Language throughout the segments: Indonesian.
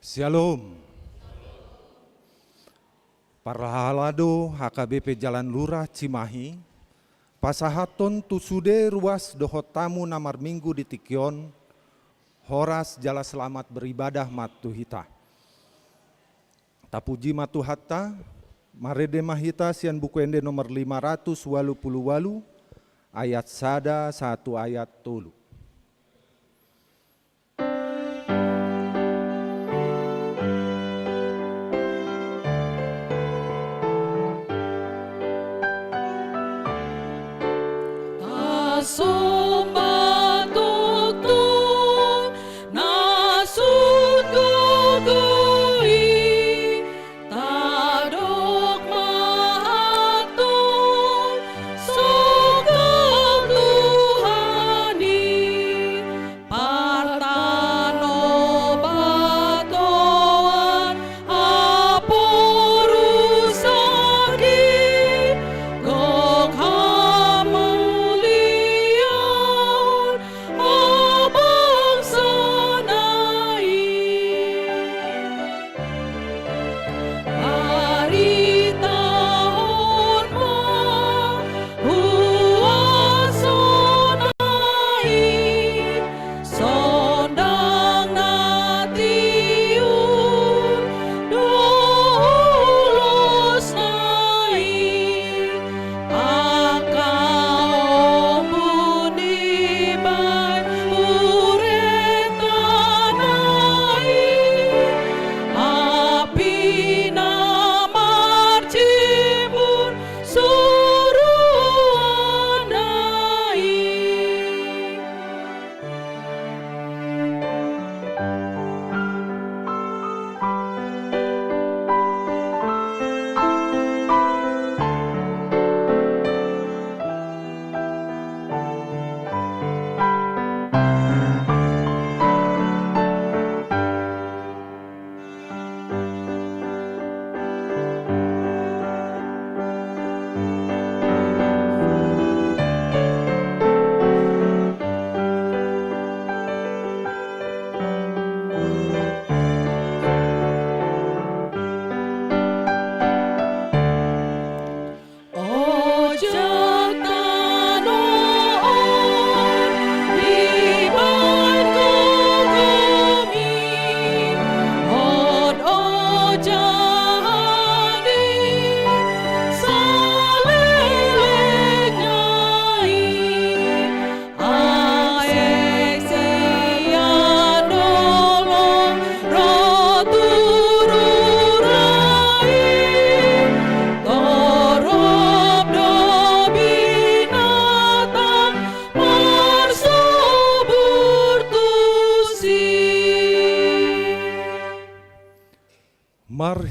Shalom. Parhalado HKBP Jalan Lurah Cimahi, pasahaton tusude ruas dohot tamu namar minggu di Tikion, horas jala selamat beribadah matuhita. Tapuji matuhatta, marede mahita sian buku ende nomor 588, ayat sada 1 ayat 3.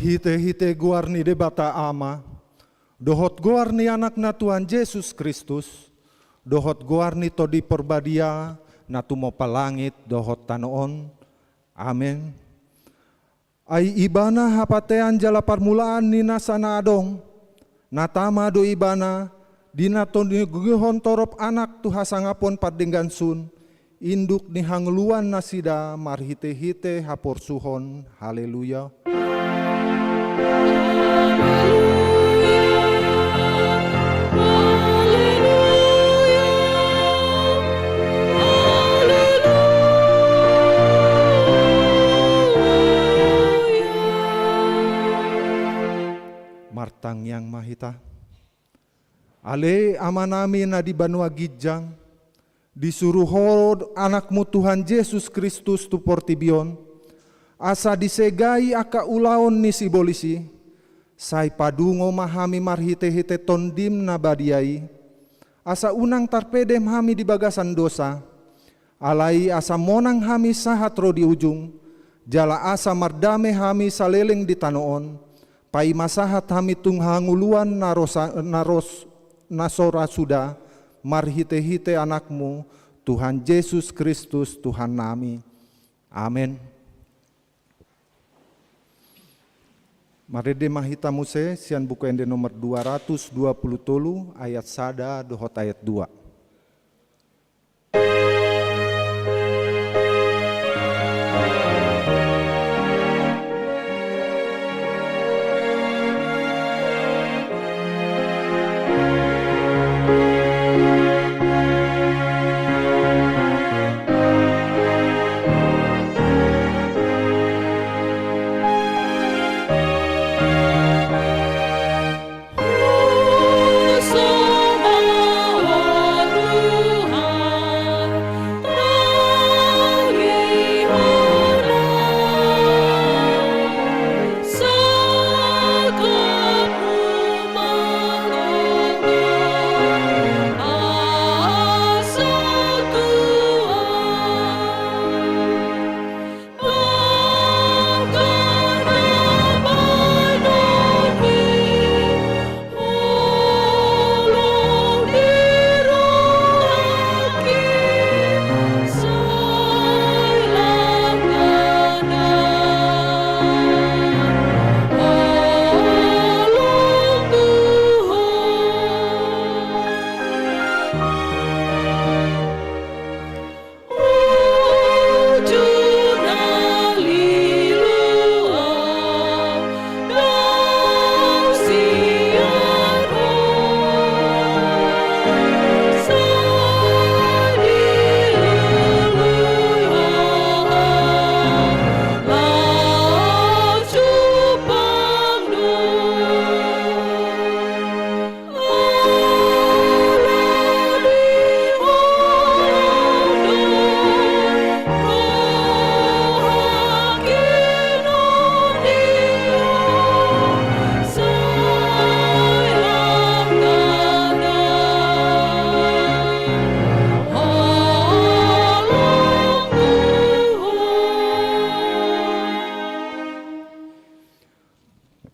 Hite-hite guarni debata ama, dohot guarni anakna Tuhan Yesus Kristus, dohot guarni todi perbadia, natumo palangit dohot tanoon, amin. Ai ibana hapatean jala parmulaan nina sana adong, natama do ibana, dinaton gihon torop anak tuhasangapon padinggan sun, induk ni hangluan nasida marhite-hite hapor suhon, haleluya. Martang yang mahita, ale amanami na di Banua Gijang, disuruh anakmu Tuhan Yesus Kristus tu portibion, asa disegai aka ulaon ni si bolisi, sai padungo mahami marhite-hite tondim na badiai, asa unang tarpedem hami di bagasan dosa, alai asa monang hami sahatro di ujung, jala asa mardame hami saleleng di tanoon, pai masahat hami tunghanguluan nasora suda, marhite-hite anakmu, Tuhan Yesus Kristus Tuhan nami. Amin. Marede mahita muse sian buku ende nomor 220 ayat sada dohot ayat 2.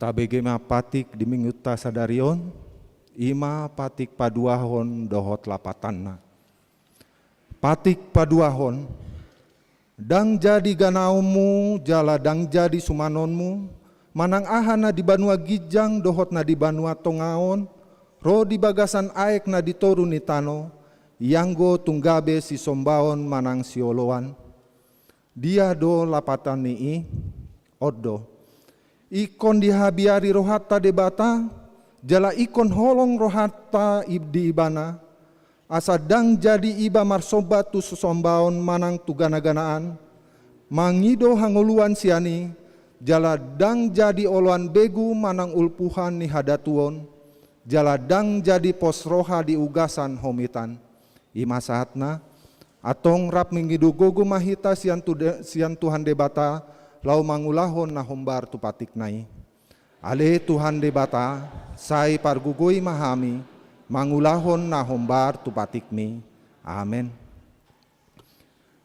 tabege ma patik di minggu ta sadarion, ima patik paduahon dohot lapatanna. Patik paduahon, dang jadi ganaumu jala dang jadi sumanonmu, manang ahana di banua gijang dohot na di banua tongaon, ro di bagasan aek na di toru ni tano, yanggo tunggabe si sombaon manang sioloan. Dia do lapatan nii, odo. Ikon dihabiari rohata debata, jala ikon holong rohata di ibana, asa dang jadi iba marsobat tu susombaon manang tu gana-ganaan, mangido hanguluan siani, jala dang jadi oloan begu manang ulpuhan ni hadatuon, jala dang jadi pos roha di ugasan homitan. Ima saatna, atong rap mengidu gogo mahita sian Tuhan debata, lau mangulahon na hombar tu patik nai. Ale Tuhan debata, sai pargugoi mahami, mangulahon na hombar tu patikmi. Amen.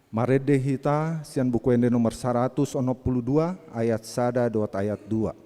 Marede hita sian buku ende nomor 162 ayat 1 dot ayat 2.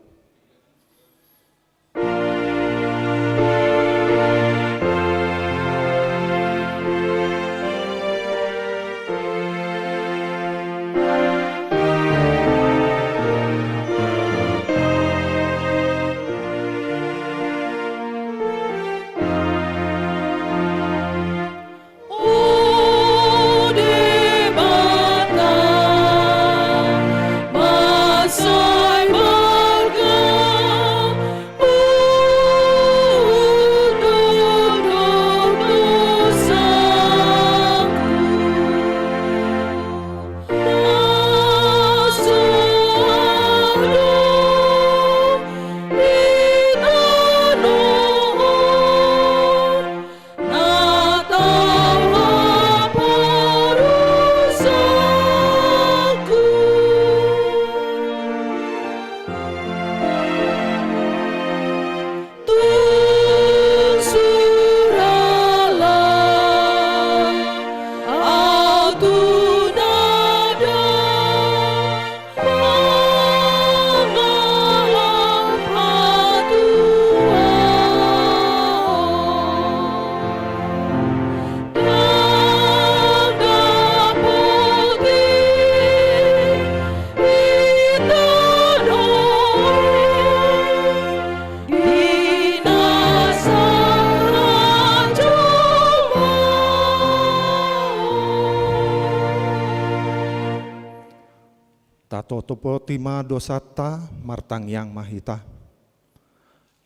Topo tima dosata martang yang mahita.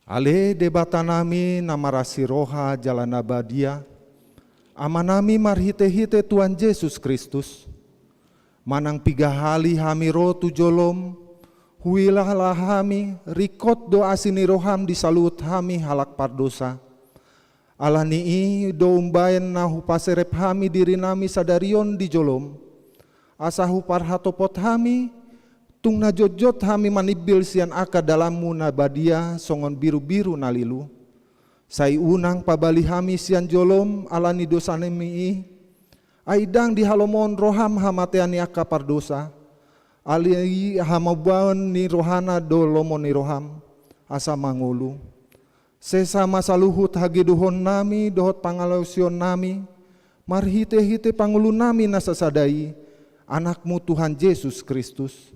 Ale debata nami namarasi roha jalana badia, amanami marhite-hite Tuhan Yesus Kristus, manang piga hali hami ro tujolom, huilah hami rikot do asini roham disalut hami halak pardosa. Allah nii do umbayan nahu paserep hami diri nami sadarion di jolom, asahu parhatopot hami, tung na jojot hami manibil sian aka dalammu na badia songon biru-biru nalilu. Sai unang pabali hami sian jolom alani dosanemi aidang di halomon roham hamateani aka pardosa. Ali hamabuan ni rohana do lomon ni roham asa mangulu. Sesa masaluhut hagiduhon nami dohot pangalausion nami, marhite-hite pangulu nami nasasadai anakmu Tuhan Yesus Kristus.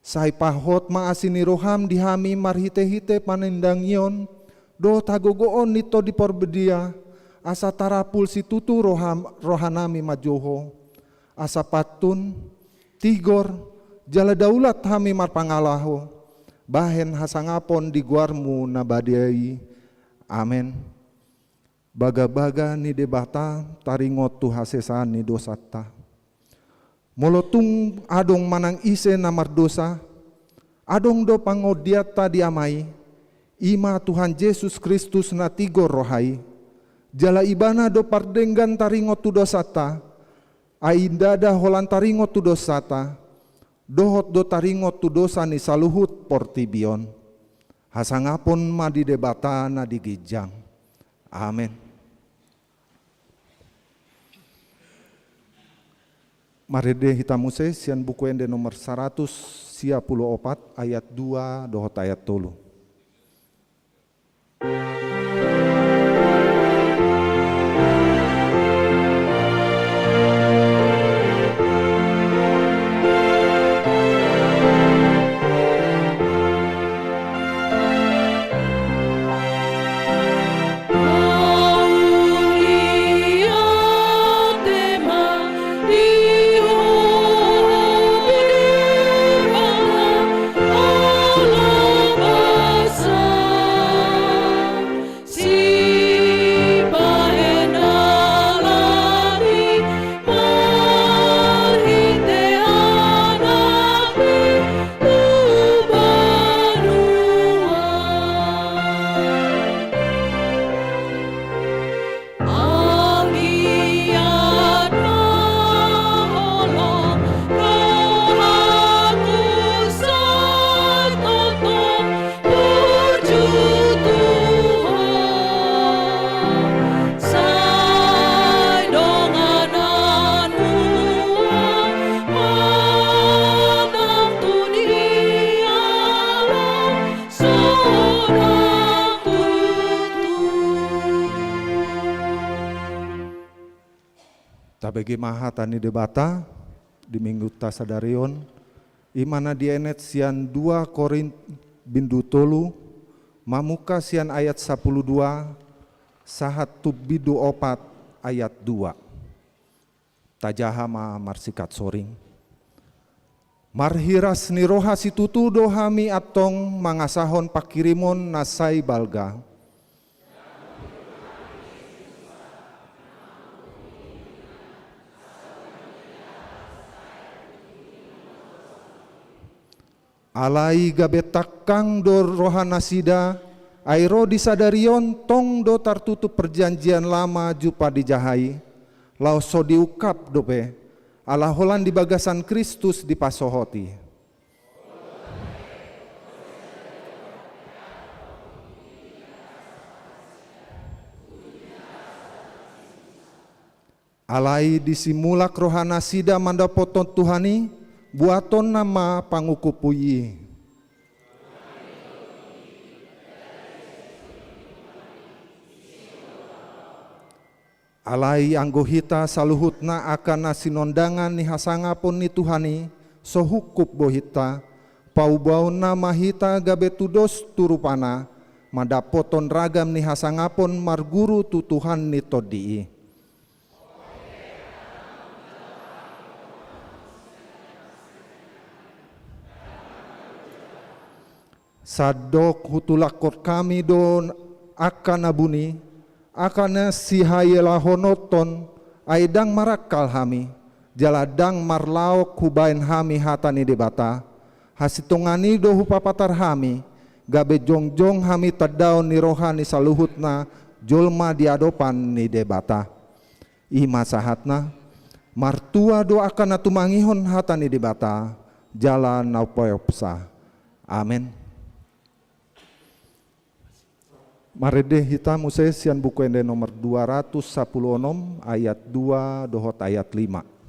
Sai pahot maasini roham dihami marhite-hite panendangion, do tagogoon nito di porbedia, asa tarapul si tutu rohanami majoho, asa patun, tigor, jala daulat hami marpangalaho, bahen hasangapon di guarmu nabadiai. Amen. Baga-baga ni debata taringot tu hasesan ni dosata. Molotung adong manang ise namar dosa, adong do pangodiata diamai, ima Tuhan Yesus Kristus na tigor rohai, jala ibana do pardenggan taringot tu dosata, aindada holan taringot tu dosata, dohot do taringot tu dosa ni saluhut portibion, hasangapon madi debata na digijang. Amen. Marede hitamuse sian buku ende nomor 100 sia 14 ayat 2 dohot ayat 3. Tabegi maha tani debata di minggu tasadarion imana dienet sian 2 Korint bindu tolu mamuka sian ayat 12 sahat tub bidu 4 ayat 2 tajaha ma marsikat soring marhiras niroha situtu dohami atong mangasahon pakirimon nasai balga alai gabetakang do rohana sida airo disadarion tong do tartutup perjanjian lama jupa dijahai lau so diukap dope ala holan di bagasan Kristus dipasohoti alai disimulak rohana sida mandapoton Tuhani buaton nama pangukupuyi alai anggohita saluhutna akan nasinondangan ni hasangapon ni Tuhani sohukup bohita paubauna mahita gabetudos turupana madapoton ragam ni hasangapon marguru tu Tuhan ni todii sadok hutulakot kami don akan abuni akan sihayela honoton aidang marakal hami jaladang marlaok hubain hami hatani debata hasitongani do hupapatar hami gabe jongjong hami tadaon ni rohani saluhutna jolma diadopan ni debata ima sahatna martua do akan atumangihon hatani debata jalan naupoyopsa amin. Marede hita muse sian buku ende nomor 216 ayat 2 dohot ayat 5.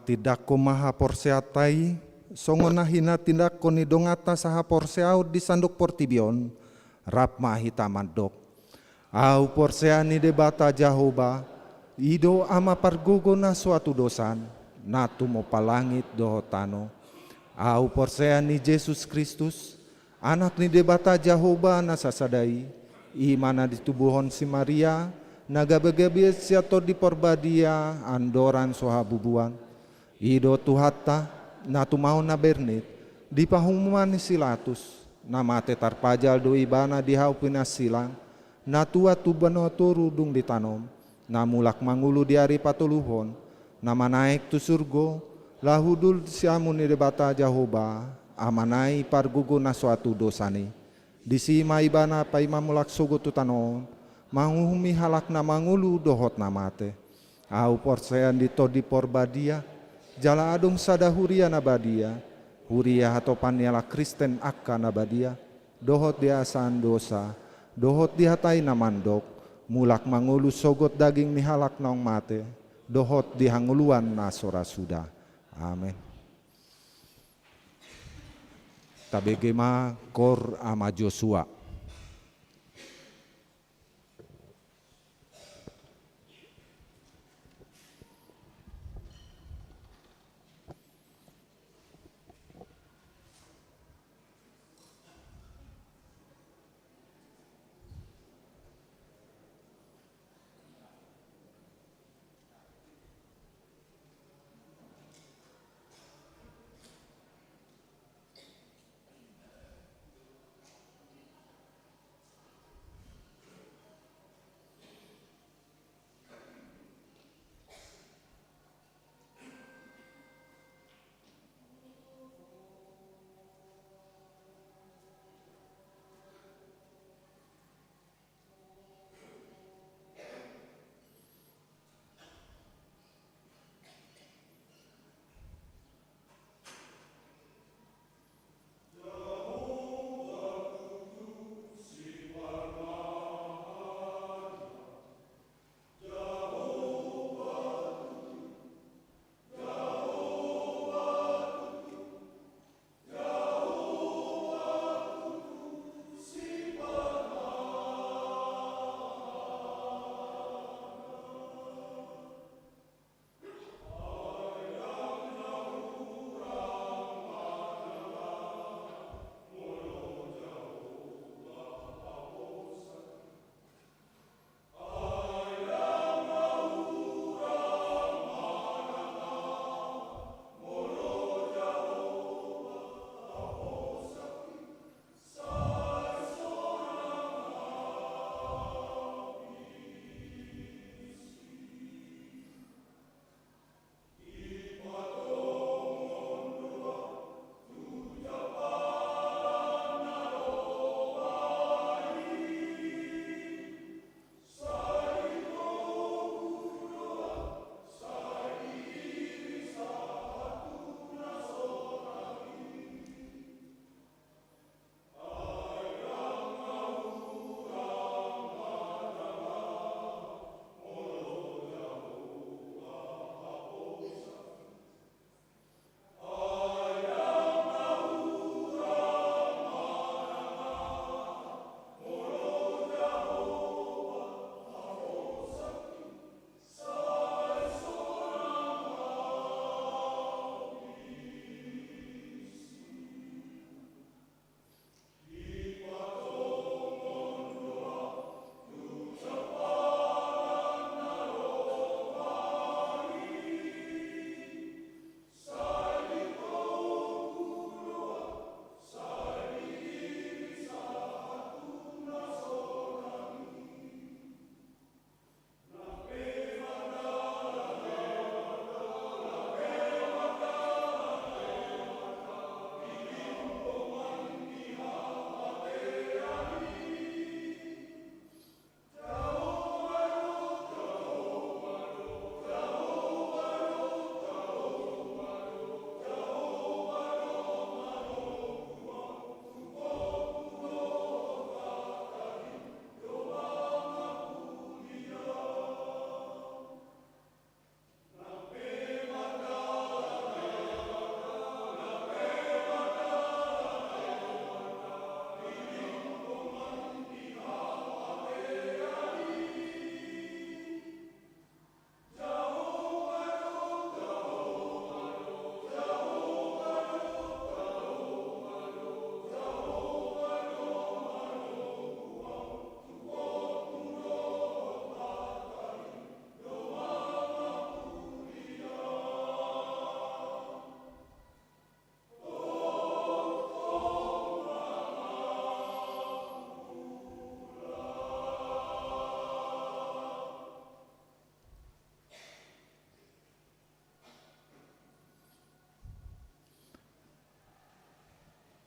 tidak ko maha porseatai, songona hina tindak ko ni dongata saha porseaut di sanduk portibion, rap mahita mandok. Au porseani debata Jahoba, ido ama pargugo na suatu dosan, natu mo palangit dohotano. Au porseani Yesus Kristus, anak ni debata Jahoba na sasadai, imana di tubuhon si Maria, nagabegabiet siato di porbadia andoran soha bubuan. Ido tuhata na tumau na bernit di pahumuman ni silatus na mate tarpajal do ibana di hau pinasilang na tua tubano turudung ditanom na mulak mangulu di hari patuluhon na manaik tu surgo lahudul siamu ni debata Jahoba amanai pargugo na suatu dosani di sima ibana pa imamulak sugo tu tanom manguhumi halak na mangulu dohot na mate. Au porsean di to di porbadia jala adung sada huria nabadia, huria atau paniala Kristen akka nabadia, dohot diasan dosa, dohot dihatai namandok, mulak mangulu sogot daging ni halak naong mate, dohot dihanguluan nasora sudah. Amin. Tabegema kor ama Joshua.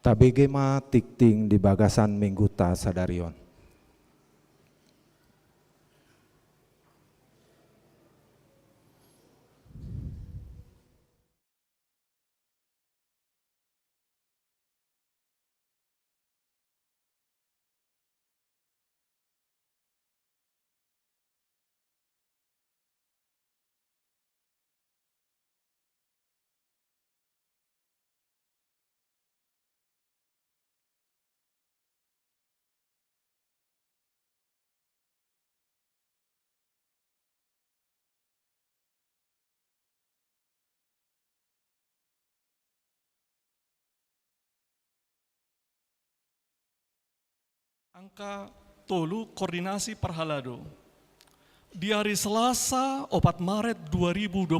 Tabege ma tikting di bagasan mingguta sadarion. Angka tolu koordinasi perhalado. Di hari Selasa 4 Maret 2025,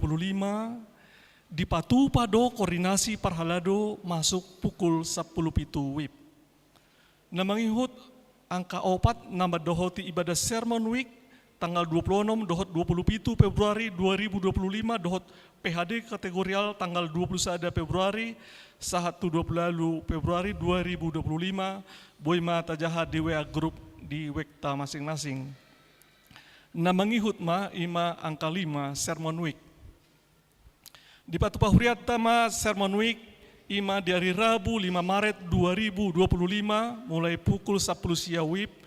di Patupado koordinasi perhalado masuk pukul 10 pitu WIB. Namangihut angka 4 nama dohoti ibadah sermon week tanggal 26 dohot 27 Februari 2025 dohot PHD kategorial tanggal 21 Februari 120 Februari 2025 boima tajaha di WA Group di wekta masing-masing. Namangihut ma ima angka 5 sermon week. Di Patupahuriat tama sermon week ima di hari Rabu 5 Maret 2025 mulai pukul 10 siang WIB.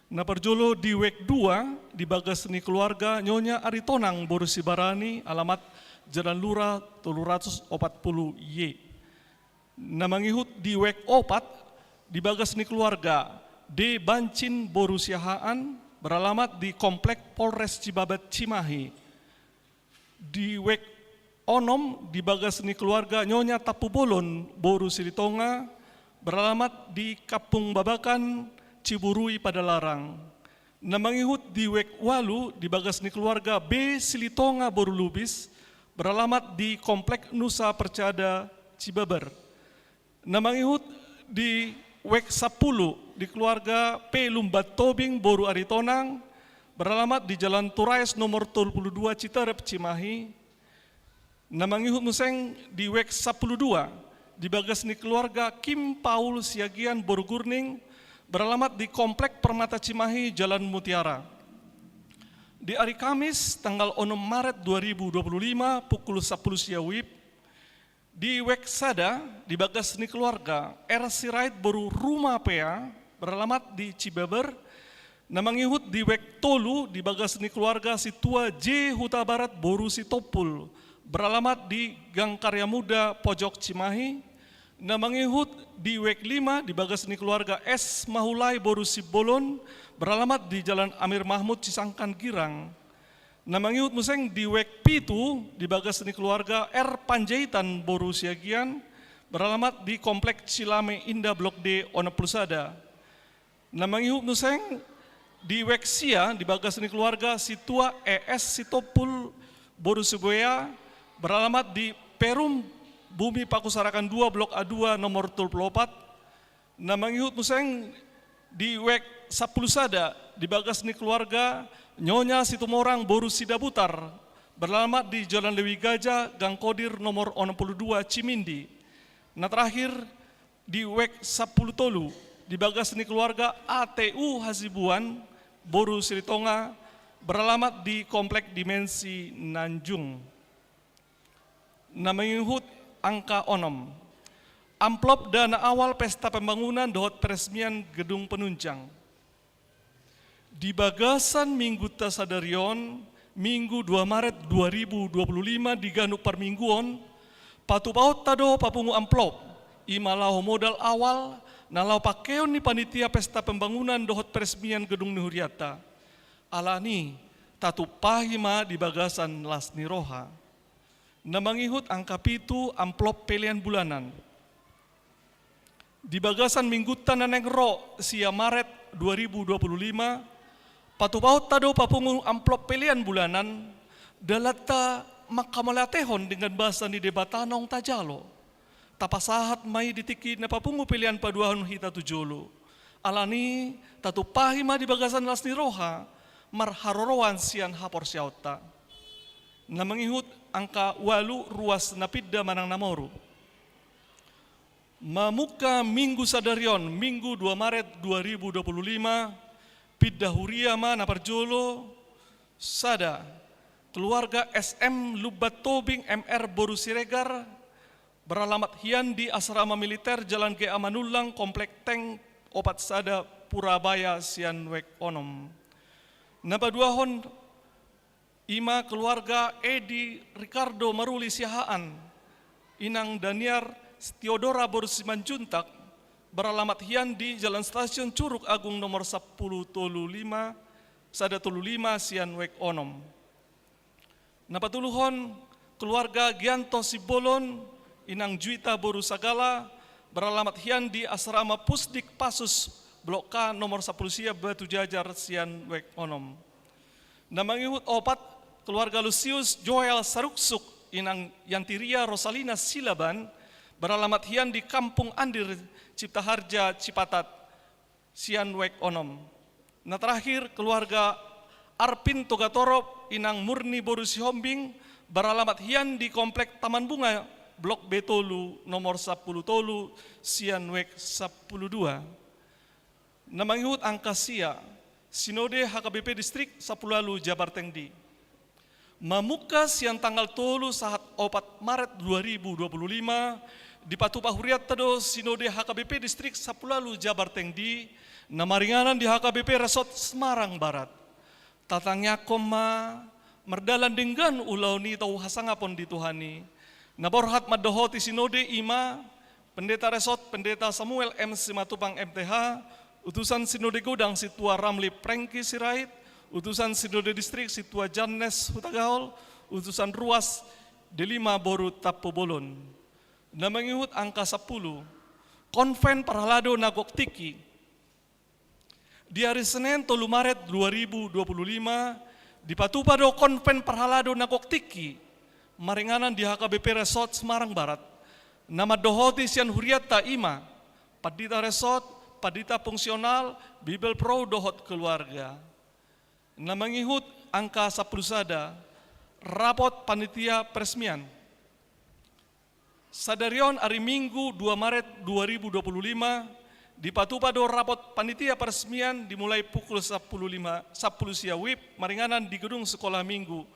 Na perjolo di WEK 2 di Bagas Seni Keluarga Nyonya Aritonang Borusi Barani alamat Jalan Lura 340Y. Na mangihut di WEK 4 di Bagas Seni Keluarga D. Bancin Borusiahaan beralamat di Komplek Polres Cibabat Cimahi. Di WEK Onom di Bagas Seni Keluarga Nyonya Tapu Bolon Borusi Litonga beralamat di Kapung Babakan Ciburui Padalarang. Namangihut di WEK Walu di Bagas Seni Keluarga B. Silitonga Boru Lubis beralamat di Komplek Nusa Percada Cibaber. Namangihut di WEK 10 di keluarga P. Lumbat Tobing Boru Aritonang beralamat di Jalan Turais nomor 22 Citerep Cimahi. Namangihut museng di WEK 12 di Bagas Seni Keluarga Kim Paul Siagian Boru Gurning beralamat di Komplek Permata Cimahi Jalan Mutiara. Di hari Kamis tanggal 6 Maret 2025 pukul 10 siang WIB di WEK Sada di Bagas Seni Keluarga R. Sirait Boru Rumah PA beralamat di Cibeber. Namangihut di WEK Tolu di Bagas Seni Keluarga Situa J. Huta Barat Boru Sitopul beralamat di Gang Karya Muda Pojok Cimahi. Namangihut di WEK 5 di Bagas Seni Keluarga S. Mahulai Boru Sibolon beralamat di Jalan Amir Mahmud Cisangkan Girang. Namangihut museng di WEK Pitu di Bagas Seni Keluarga R. Panjaitan Boru Siagian beralamat di Komplek Cilame Indah Blok D Oneplusada. Namangihut museng di WEK Sia di Bagas Seni Keluarga Situa ES Sitopul Boru Siboya beralamat di Perum Bumi Pakusarakan 2 Blok A2 nomor 24. Namangihut museng di WEK 10 Sada di Bagas Seni Keluarga Nyonya Situmorang Boru Sidabutar beralamat di Jalan Lewi Gajah Gang Kodir nomor 62 Cimindi. Nah terakhir di WEK 10 Tolu di Bagas Seni Keluarga ATU Hasibuan Boru Silitonga beralamat di Komplek Dimensi Nanjung. Namangihut angka onom. Amplop dana awal pesta pembangunan dohot peresmian gedung penunjang. Di Bagasan Minggu Tasadarion, Minggu 2 Maret 2025 di Ganuk Parmingguon, patupaut tado papungu amplop, imalau modal awal, nalau pakeon ni panitia pesta pembangunan dohot peresmian gedung Nuhuriata. Alani, tatu pahima di Bagasan Lasni Roha. Namangihut angka pitu amplop pelian bulanan. Di Bagasan Minggu Tananeng Ro, sia Maret 2025, patupaut tado papungu amplop pelian bulanan, dalata makamalahon dengan bahasa ni debatanong tajalo. Tapasahat mai ditiki na papungu pelian paduahon hita tujolo. Alani tatu pahima di Bagasan Lasni Roha, marharorowan sian hapor siauta. Namangihut angka walu ruas napidda manang namoru. Mamuka Minggu Sadarion, Minggu 2 Maret 2025, Pidda Huria ma Naparjolo, Sada, keluarga SM Lubat Tobing MR Boru Siregar, beralamat hian di asrama militer Jalan G. Amanulang, Komplek Teng, Opat Sada, Purabaya, Sianwek Onom. Nabaduahon, ima keluarga Edi Ricardo Maruli Siahaan, Inang Daniar Theodora Boru Simanjuntak, beralamat hian di Jalan Stasiun Curug Agung nomor 10 Tolu 5, Sada Tolu 5, Sianwek Onom. Napatuluhon, keluarga Gianto Sibolon, Inang Juita Boru Sagala, beralamat hian di asrama Pusdik Pasus Blok K nomor 10 Sia Batu Jajar, Sianwek Onom. Namangihut opat, keluarga Lucius Joel Saruksuk, Inang Yantiria Rosalina Silaban, beralamat hian di Kampung Andir Cipta Harja Cipatat, Sianwek Onom. Nah terakhir, keluarga Arpin Togatorop, Inang Murni Boru Sihombing, beralamat hian di Komplek Taman Bunga Blok B Tolu nomor 10 Tolu, Sianwek 12. Namangihut angka sia, Sinode HKBP Distrik Sapulalu Jabar Tengdi. Mamuka siang tanggal tolu saat 4 Maret 2025, di Patupa Huriat Tado Sinode HKBP Distrik Sapulalu Jabar Tengdi, namaringanan di HKBP Resort Semarang Barat. Tatangnya koma, merdalan dengan ulauni tau hasangapon dituhani. Naborhat madohoti Sinode Ima, Pendeta Resort, Pendeta Samuel M. Simatupang MTH, Utusan Sinode Godang Situa Ramli Prengki Sirait, Utusan Sinode Distrik Situa Jannes Hutagaol, Utusan Ruas D5 Boru Tapobolon. Namangihut angka 10, Konven Parhalado Nagok Tiki. Di hari Senin 3 Maret 2025, di Patupado Konven Parhalado Nagok Tiki, maringanan di HKBP Resort Semarang Barat. Nama dohoti Sian Huriata Ima, Padita Resort, Padita Fungsional, Bibel Pro Dohot Keluarga. Namangihut angka 10 sada, Rapot Panitia Peresmian. Sadarion hari Minggu 2 Maret 2025, di Patupado Rapot Panitia Peresmian dimulai pukul 10 sia WIB, maringanan di Gedung Sekolah Minggu.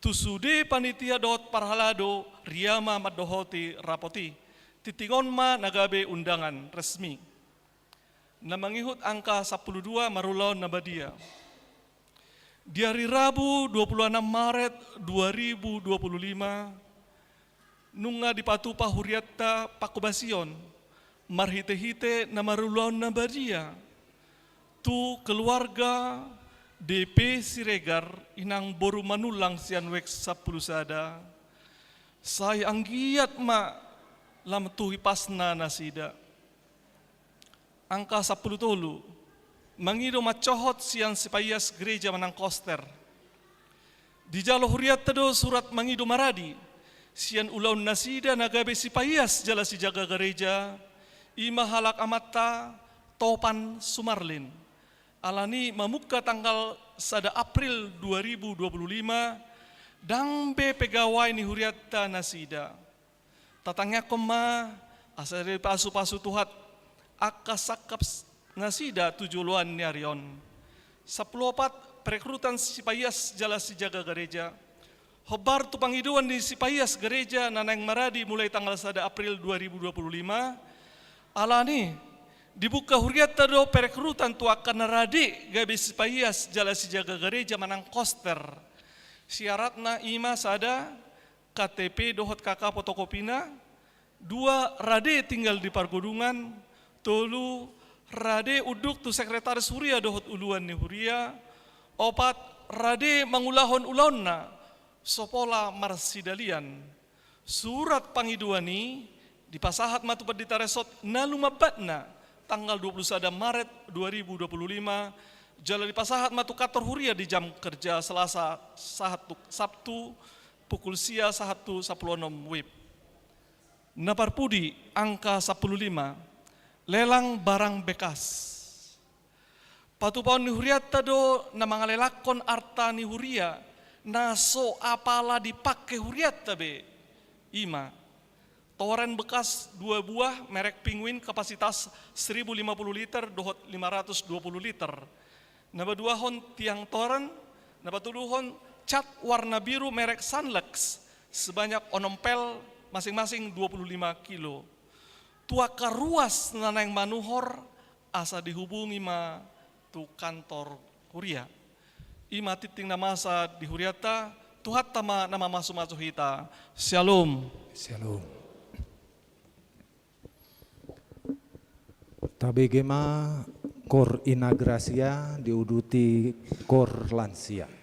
Tusude Panitia Dohot Parhalado, Riama Madohoti Rapoti, Titingon ma nagabe undangan resmi. Namangihut angka 12 Marulaon Nabadia. Di hari Rabu 26 Maret 2025, nunga di Patupa Huriata Pakubasion, marhite-hite na Marulaon Nabadia. Tu keluarga DP Siregar, Inang Boru Manulang Sianwek 10 sada. Saya anggiat ma lam tuhi pasna nasida. Angka 10 tolu, mangido macohot sian sipayas gereja Manang Koster. Di Jalo Huriat Tado surat mangido maradi, sian ulaun nasida nagabe sipayas jala si jaga gereja, ima halak amata Topan Sumarlin. Alani mamuka tanggal 1 April 2025, dangbe pegawai ni Huriata nasida. Tatangnya koma, asal pasu-pasu tuhat, akasakap nasida tujuluan ni Arion. 14 perekrutan sipayas jala si jaga gereja. Hobar tu panghiduan di sipayas gereja Nanang Maradi mulai tanggal 1 April 2025. Alani dibuka Huriat Tado perekrutan tu akan naradi gabe sipayas jala si jaga gereja Manang Koster. Syaratna ima sada KTP dohot kakak fotokopina, 2 rade tinggal di Pargodungan, 3 rade uduk tu sekretaris Huria dohot uluan ni Huria, 4 rade mangulahon ulaonna sopola marsidalian. Surat pangiduani di pasahat matu Padita Resort nalumabatna tanggal 21 Maret 2025, jala di pasahat matu kantor Huria di jam kerja Selasa Sabtu pukul sia 1.16 WIB. Naparpudi angka 15, lelang barang bekas. Patupaon ni Huria Tado na mga lelakon arta ni Huria, naso apala dipake Huria tabe. Ima, toren bekas 2 buah merek Penguin kapasitas 1050 liter dohot 520 liter. Naba duahon tiang toren, naba tuluhon cat warna biru merek Sunlux sebanyak onompel masing-masing 25 kilo. Tua karuas nanang manuhor asa dihubungi ma tu kantor kuria. Ima titing namasa di huriata, Tuhat tama nama masu-masu hita. Shalom. Shalom. Tabegema kor inagrasia diuduti kor lansia.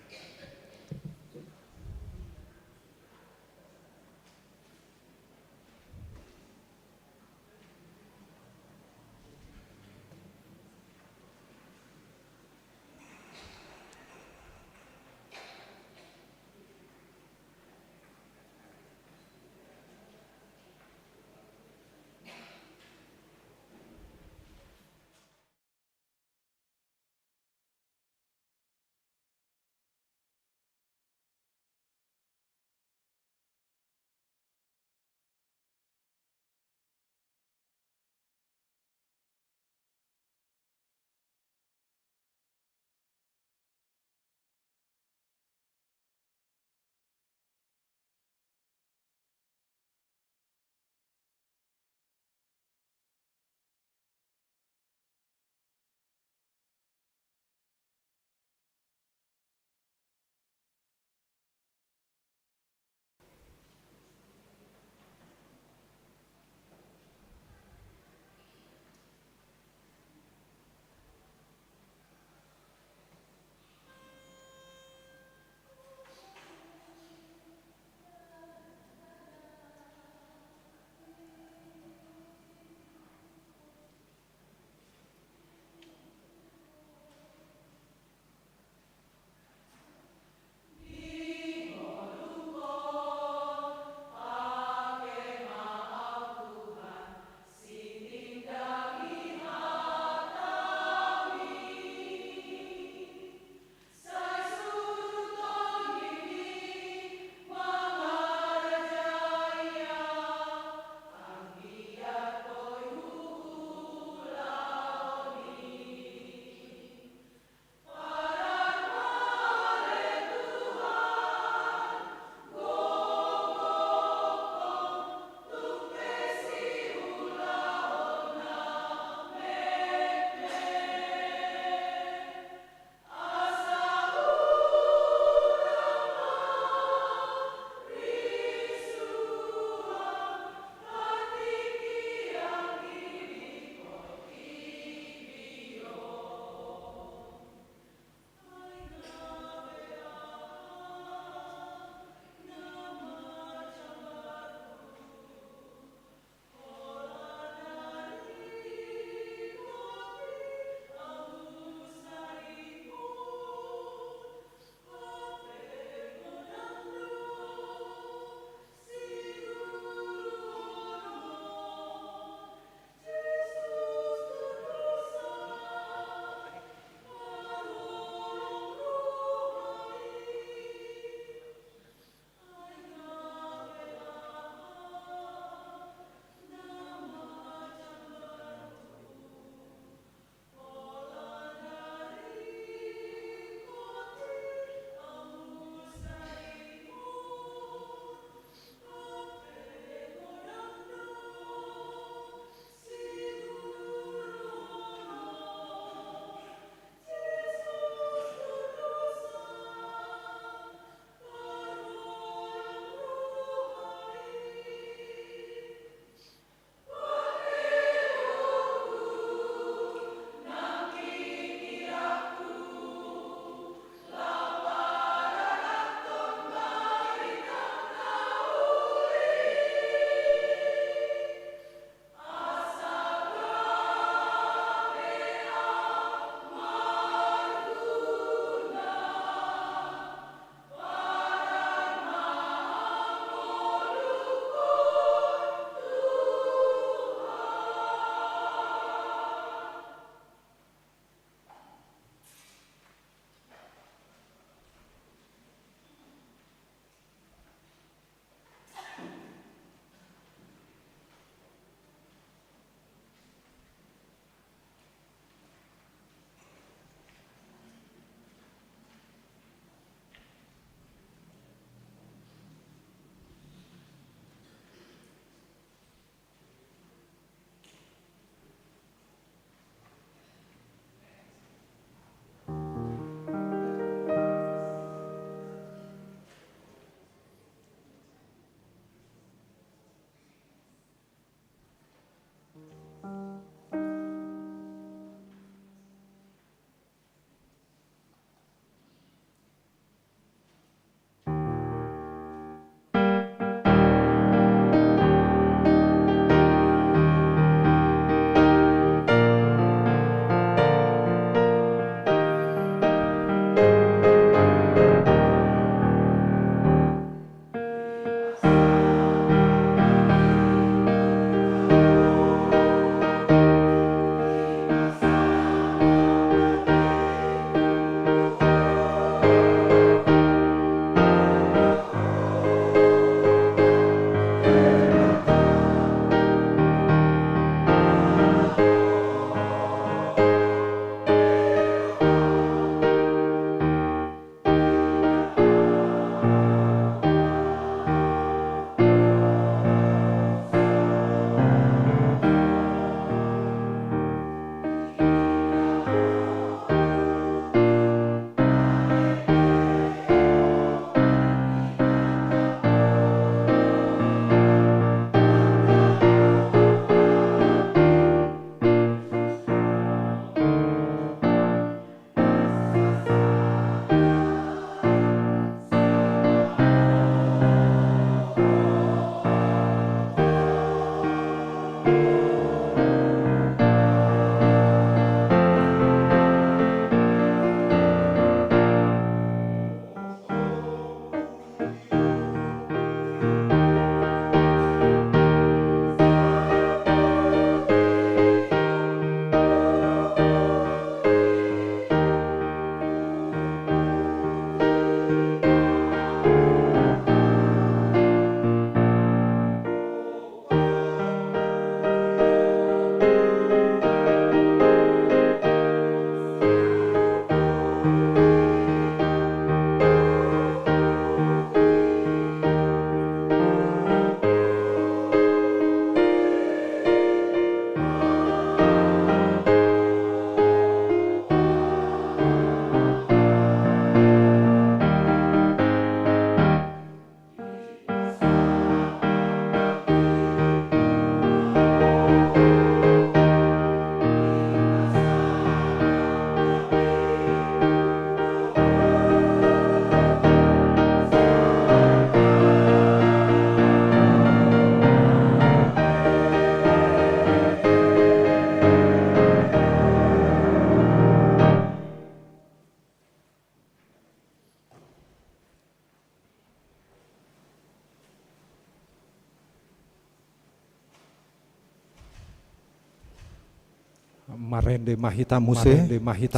Marende Mahita Muse,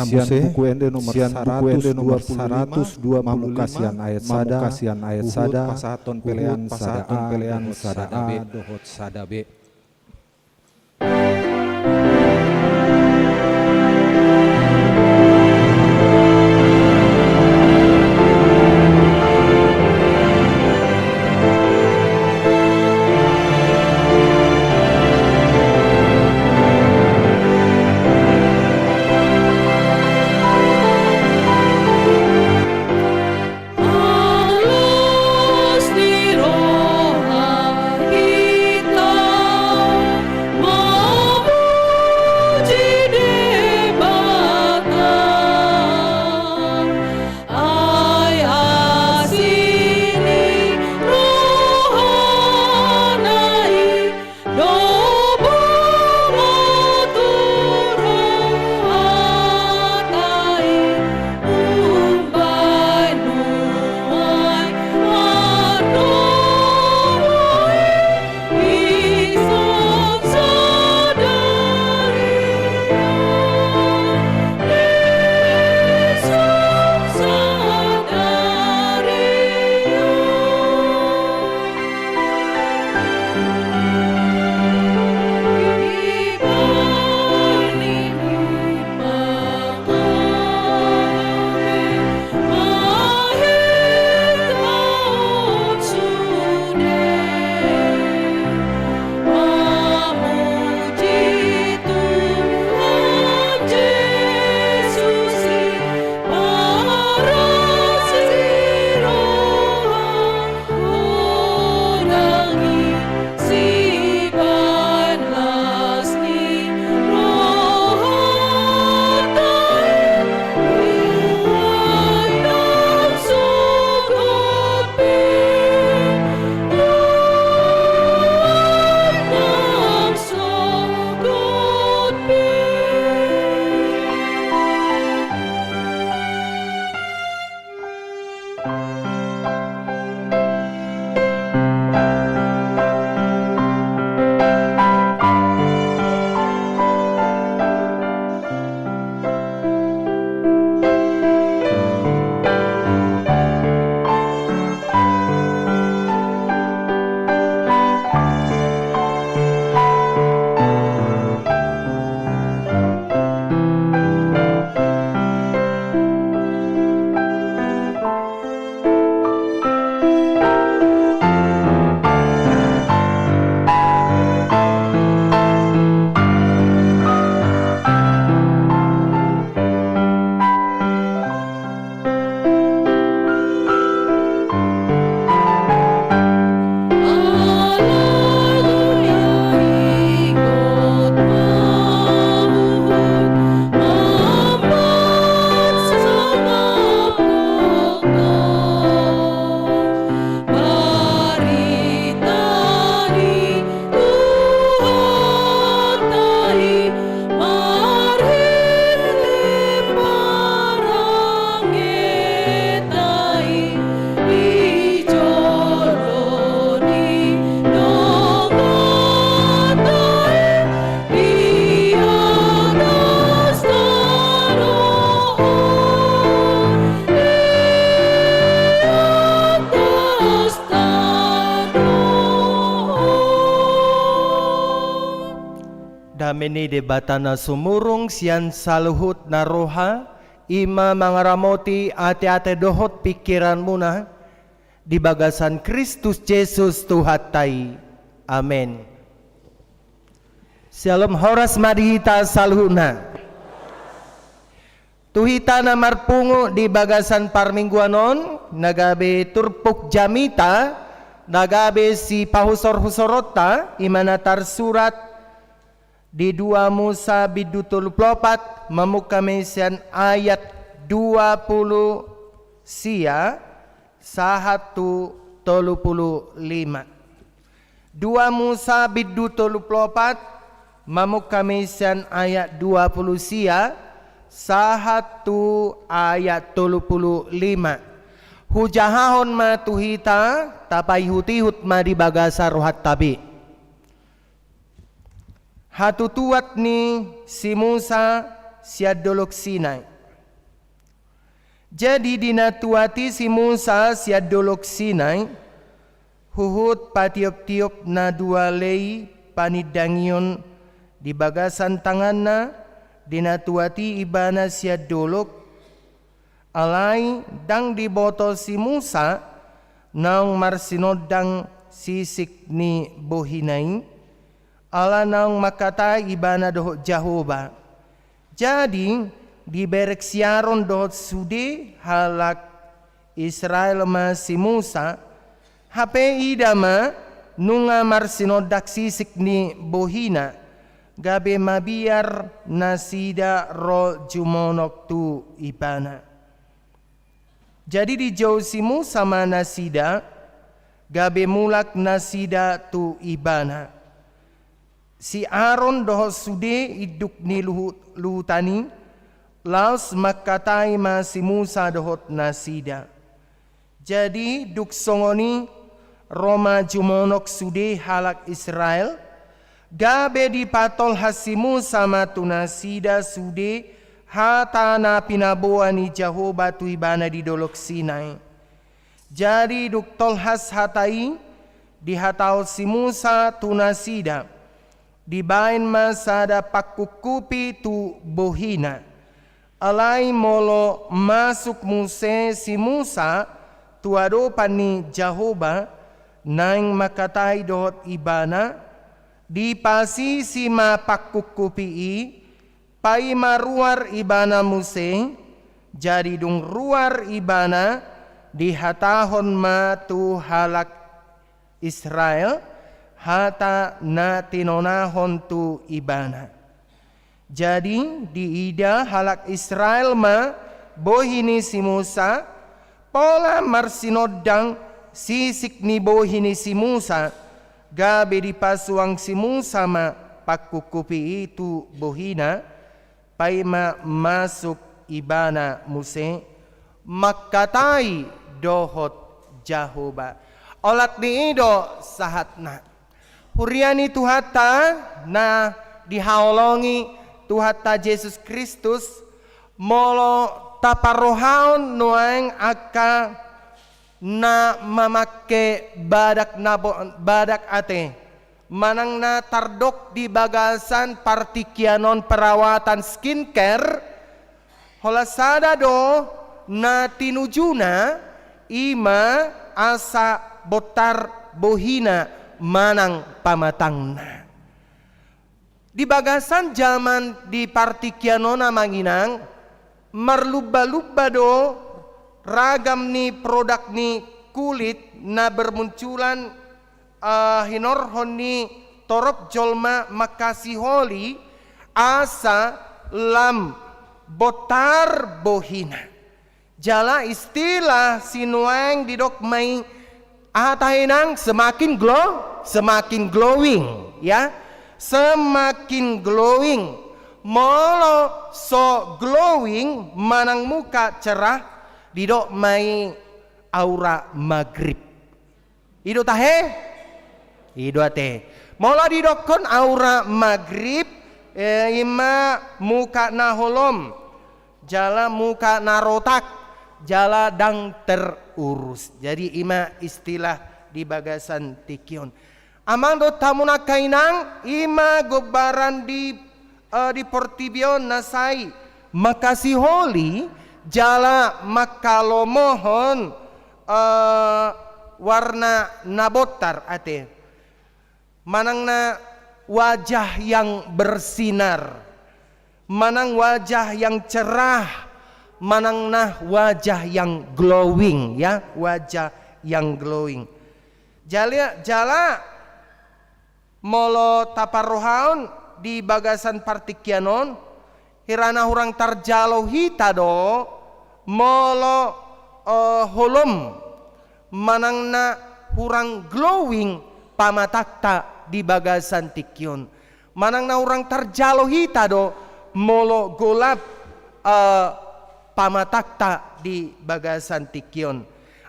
Sian buku ende nomor 125, Mamukasian ayat sada, pasaton pelean sada A, dohot sada B. Dameni debatana sumurung sian saluhut naroha ima mangaramoti ate-ate dohot pikiran muna di bagasan Kristus Yesus Tuhatai. Amin. Shalom horas madihita saluhuna. Tuhitana marpungu di bagasan parmingguanon nagabe turpuk jamita nagabe si pahusor-husorota imanatar surat di 2 Musa bidutul plopat mamukamisan ayat 20 sia 135. 2 Musa bidutul plopat mamukamisan ayat 20 sia 1 ayat 35. Hujahahon ma tuhita tapai hutihut ma di bagasa rohat tabi. hatutuat ni si Musa siad dolok Sinai. Jadi dinatuati si Musa siad dolok Sinai, huhut patiop-tiop na dua lei panidangion di bagasan tanganna, dinatuati ibana siad dolok, alai dang dibotol si Musa naung marsinodang sisik ni bohinai, ala naung makatay ibana dohot Jehovah. Jadi diberek siaron dohot sude halak Israel ma si Musa, hape idama nunga marsinodak sisik ni bohina, gabe mabiar nasida ro jumonok tu ibana. Jadi di jauh si Musa ma nasida, gabe mulak nasida tu ibana. Si Aaron dohot sude iduk ni luhutani, laos makatai ma si Musa dohot nasida. Jadi duk songoni Roma jumonok sude halak Israel, gabe dipatol hasi Musa ma tu nasida sude hata na pinabuan ni Jehovah tu ibana di dolok Sinai. Jadi duk tolhas hatai dihatau si Musa tu nasida, dibain masada pakukupi tu bohina. Alai molo masuk muse si Musa tu adopan ni Jehovah, naing makatai dohot ibana, dipasi si ma pakukupi pai maruar ibana muse, jadi dung ruar ibana dihatahon ma tu halak Israel, hata na tinonahon tu ibana. Jadi di ida halak Israel ma bohini si Musa, pola marsinodang sisik ni bohini si Musa, gabe dipasuang si Musa ma pakukupi itu bohina, pai ma masuk ibana muse, makatai dohot Jehovah. Olat ni ido sahatna. Huriani tuhata na dihaolongi tuhata Yesus Kristus, molo taparohaon noeng aka na mamake badak ate, manang na tardok di bagasan partikianon perawatan skincare, holasada do na tinujuna ima asa botar bohina manang pamatangna. Di bagasan zaman di partikianona manginang, marlubba-lubba do ragam ni produk ni kulit na bermunculan hinorhon ni torop jolma makasiholi asa lam botar bohina. Jala istilah sinuang didok may atahinang semakin glowing ya, semakin glowing, molo so glowing manang muka cerah didok may aura maghrib. Ido tahe, ido ate, molo didok kon aura maghrib, ima muka na holom, jala muka na rotak, jala dang terurus. Jadi ima istilah di bagasan tikion. Amang do tamuna kainang ima gobaran di Portibion nasai makasih holi jala makalomohon warna nabotar ate, manang na wajah yang bersinar, manang wajah yang cerah, manang nah wajah yang glowing ya, wajah yang glowing. Jala molo taparohaon di bagasan partikianon, hirana hurang tarjalo hita do molo holom manang na hurang glowing pamatakta di bagasan tikyon, manang na hurang tarjalo hita do molo golap pamatakta di bagasan tikyon.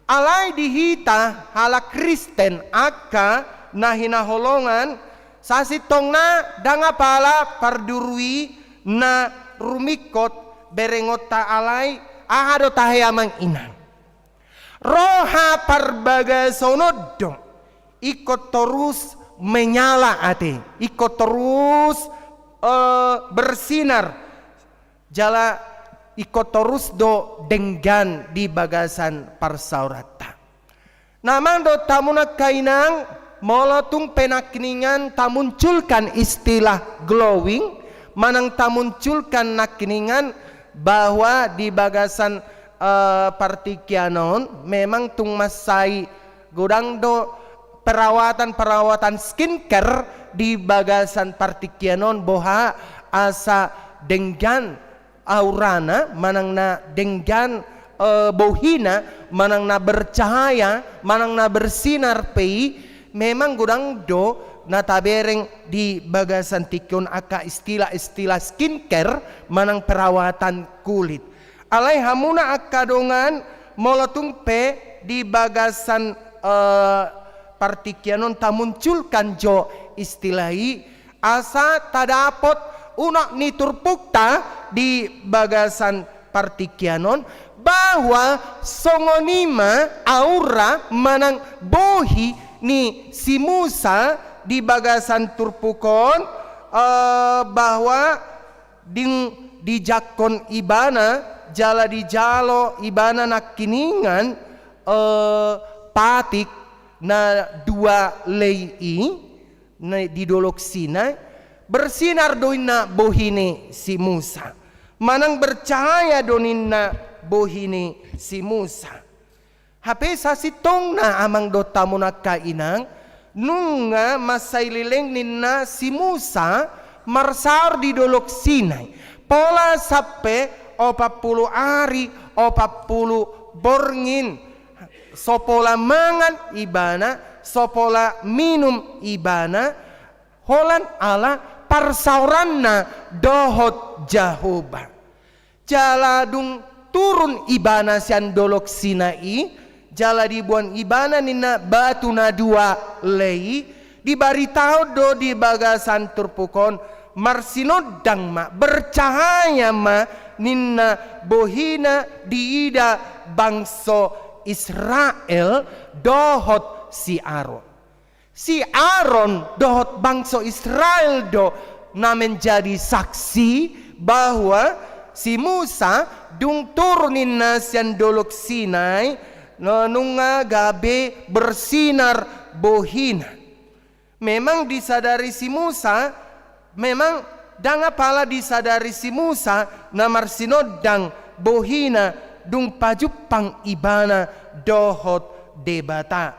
Alay dihita hala Kristen aka na hinaholongan Sasitongna danga pala pardurui na rumikot berengot taalay ahado tahe amang inang. Roha parbagasonod dong. Ikut terus menyala ate, ikut terus bersinar. Jala ikut terus do denggan di bagasan parsaurata. Namang do tamuna kainang molotung penakningan tamunculkan istilah glowing, manang tamunculkan nakningan bahwa di bagasan Partikyanon memang tung masai godang do perawatan skincare di bagasan Partikyanon boha asa denggan aurana manang na denggan bohina manang na bercahaya manang na bersinar pei memang godang do natabereng di bagasan tikyon aka istilah skincare manang perawatan kulit. Alay hamuna akadongan molotung pe di bagasan Partikyanon tamunculkan jo istilahi asa tadapot unak niturpukta di bagasan Partikyanon bahwa songonima aura manang bohi ni si Musa di bagasan turpukon bahwa di jakon ibana jala di jalo ibana nakiningan patik na dua lei na didolok sina bersinar doin na bohine si Musa manang bercahaya donin na bohine si Musa hape sasitong na amang dota mo na kainang nunga masailileng ninna si Musa marsar didolok sinay pola sape 40 ari 40 borngin sopola mangan ibana sopola minum ibana holan ala parsauranna dohot Jahoba jaladung turun ibana sian dolok sinai jala dibuan ibana nina batu na dua lei dibaritau do di bagasan turpukon marsinodang ma bercahaya ma ninna bohina diida bangso Israel dohot si Aaron. Si Aaron dohot bangso Israel do na menjadi saksi bahwa si Musa dung turunin na sian dolok Sinai nunga gabe bersinar bohina. Memang disadari si Musa, memang danga pala disadari si Musa na marsinodang bohina dung pajupang ibana dohot debata.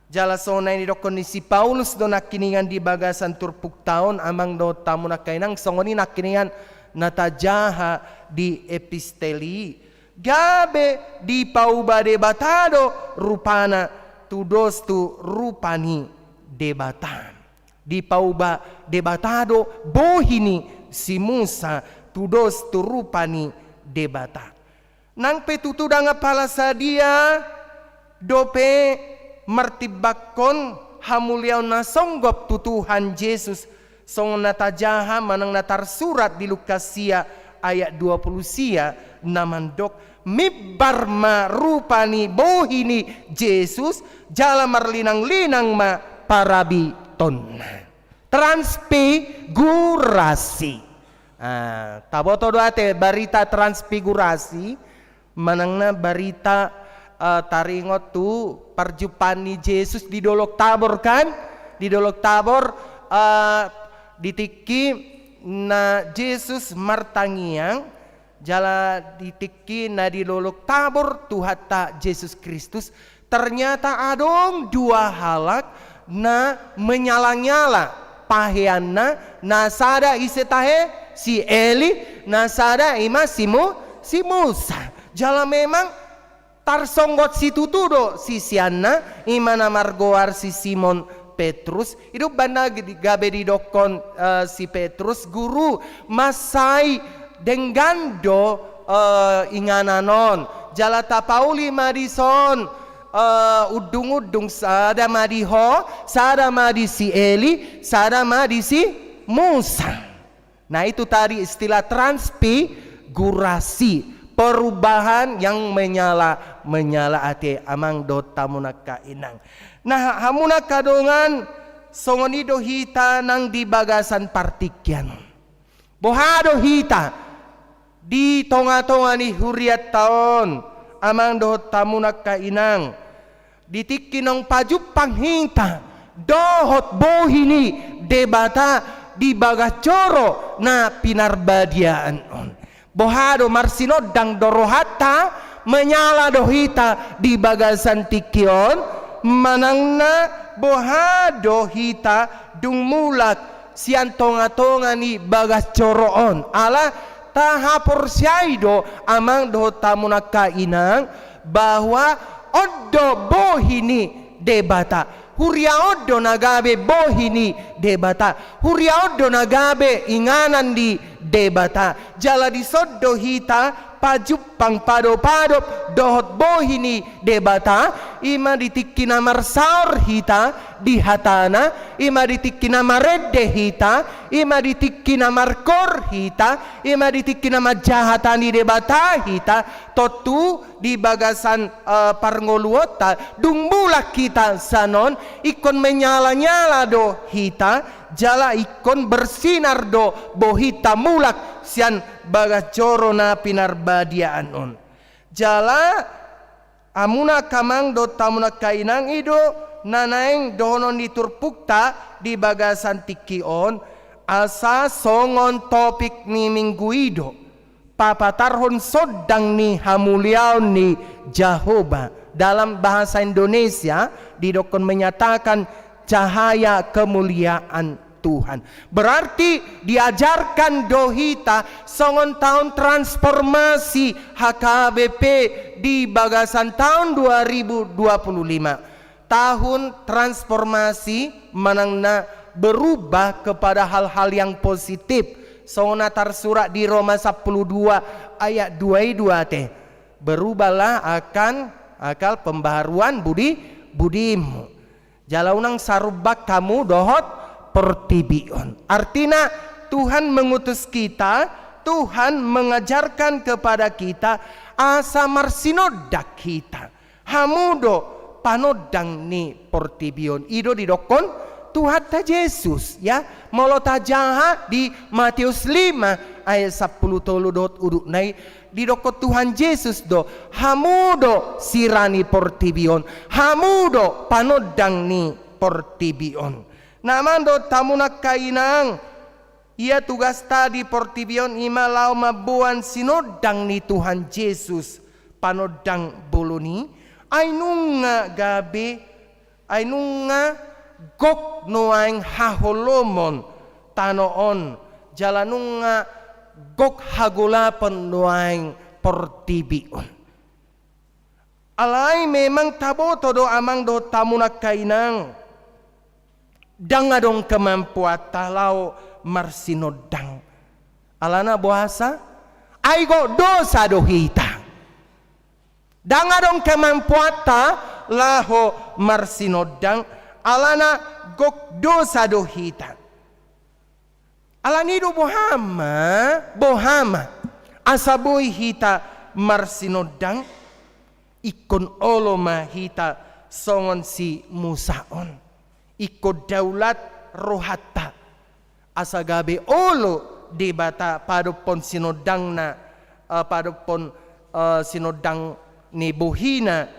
Jala sonay ni dokon ni si Paulus do nakiningan di bagasan turpuk taon amang do tamu nakainang songoni nakiningan natajaha di episteli. Gabe di pauba debatado rupana tudos tu rupani debatan. Di pauba debatado bohini si Musa tudos tu rupani debata. Nang petutu danga pala sadia dope martibakon hamuliaw na songgop tutuhan Jesus song natajaha manang natar surat di Lukasia ayat 20 sia namandok mibar ma rupani bohini Jesus jala marlinang-linang ma parabi tonna transfigurasi. Taboto doate barita transfigurasi manangna barita taringot tu perjumpaan ni Yesus di Dolok Tabor kan, di Dolok Tabor ditiki na Yesus martangiang jala ditiki na di Dolok Tabor tuhata Yesus Kristus ternyata adong dua halak na menyala-nyala paheanna nasada isetahe si Eli nasada ima si Musa jala memang tarsonggot si tutudo si sianna imana margoar si Simon Petrus itu banda gabe di dokon si Petrus guru masai denggando ingananon jala tapauli madison udung-udung sada madiho, sada madi si Eli, sada madi si Musa. Nah itu tadi istilah transfigurasi, perubahan yang menyala ate amang do tamunaka inang. Nah hamunaka dongan songonido hita nang di bagasan partikyan. Bohado hita di tonga-tonga ni huriat taon amang do tamunaka inang. Ditiki nang pajupang hinta dohot bohini debata di bagacoro na pinarbadiaan on. Bohado marsinodang dorohata menyala dohita di bagasan tikion manangna bohado hita dung mulak sian tonga-tonga ni bagacoroon ala tahapor syaido amang do tamunaka inang bahwa oddo bohini debata huria oddo nagabe bohini debata huria oddo nagabe inganan di debata jala di soddo hita pajupang padop-padop dohot bohini debata ima ditikina marsaur hita di hatana ima ditikina maredde hita ima ditikina markor hita ima ditikina majahatani debata hita totu di bagasan parngoluota dungbulak kita sanon ikon menyala-nyala do hita jala ikon bersinar do bohita mulak sian bagacoro na pinarbadiaan on jala amuna kamang do tamuna kainang ido nanaeng dohonon diturpukta di bagasan tikion asa songon topik ni minggu ido papatarhon sodang ni hamuliaon ni Jehovah dalam bahasa Indonesia didokon menyatakan cahaya kemuliaan Tuhan. Berarti diajarkan dohita songon tahun transformasi HKBP di bagasan tahun 2025. Tahun transformasi manangna berubah kepada hal-hal yang positif. Songon surat di Roma 12 ayat 22 teh. Berubahlah akan akal pembaharuan budimu. Jalaunang sarubak kamu dohot pertibion. Artinya Tuhan mengutus kita, Tuhan mengajarkan kepada kita asa marsinodak kita. Hamudo panodang ni pertibion. Ido didokon Tuhan ta Yesus ya. Molota jaha di Matius 5 ayat 10 dot uduk nai didokon Tuhan Yesus do. Hamudo sirani pertibion. Hamudo panodang ni pertibion. Namando tamunak kainang ia tugas tadi portibion ima lau mabuan sinodang ni Tuhan Yesus panodang boloni ainunga gabe ainunga gok noaing haholomon tanoon jalanunga gok hagulapan noaing portibion alai memang tabo todo amang do tamunak kainang dangadong kemampuan talau marsinodang alana bahasa aigo dosa dohita dangadong kemampuan ta laho marsinodang alana gok dosa dohita alanido bohama asaboy hita marsinodang ikon oloma hita songon si Musaon ikut daulat rohata asagabe olo debata padopon sinodangna padopon sinodang ni bohina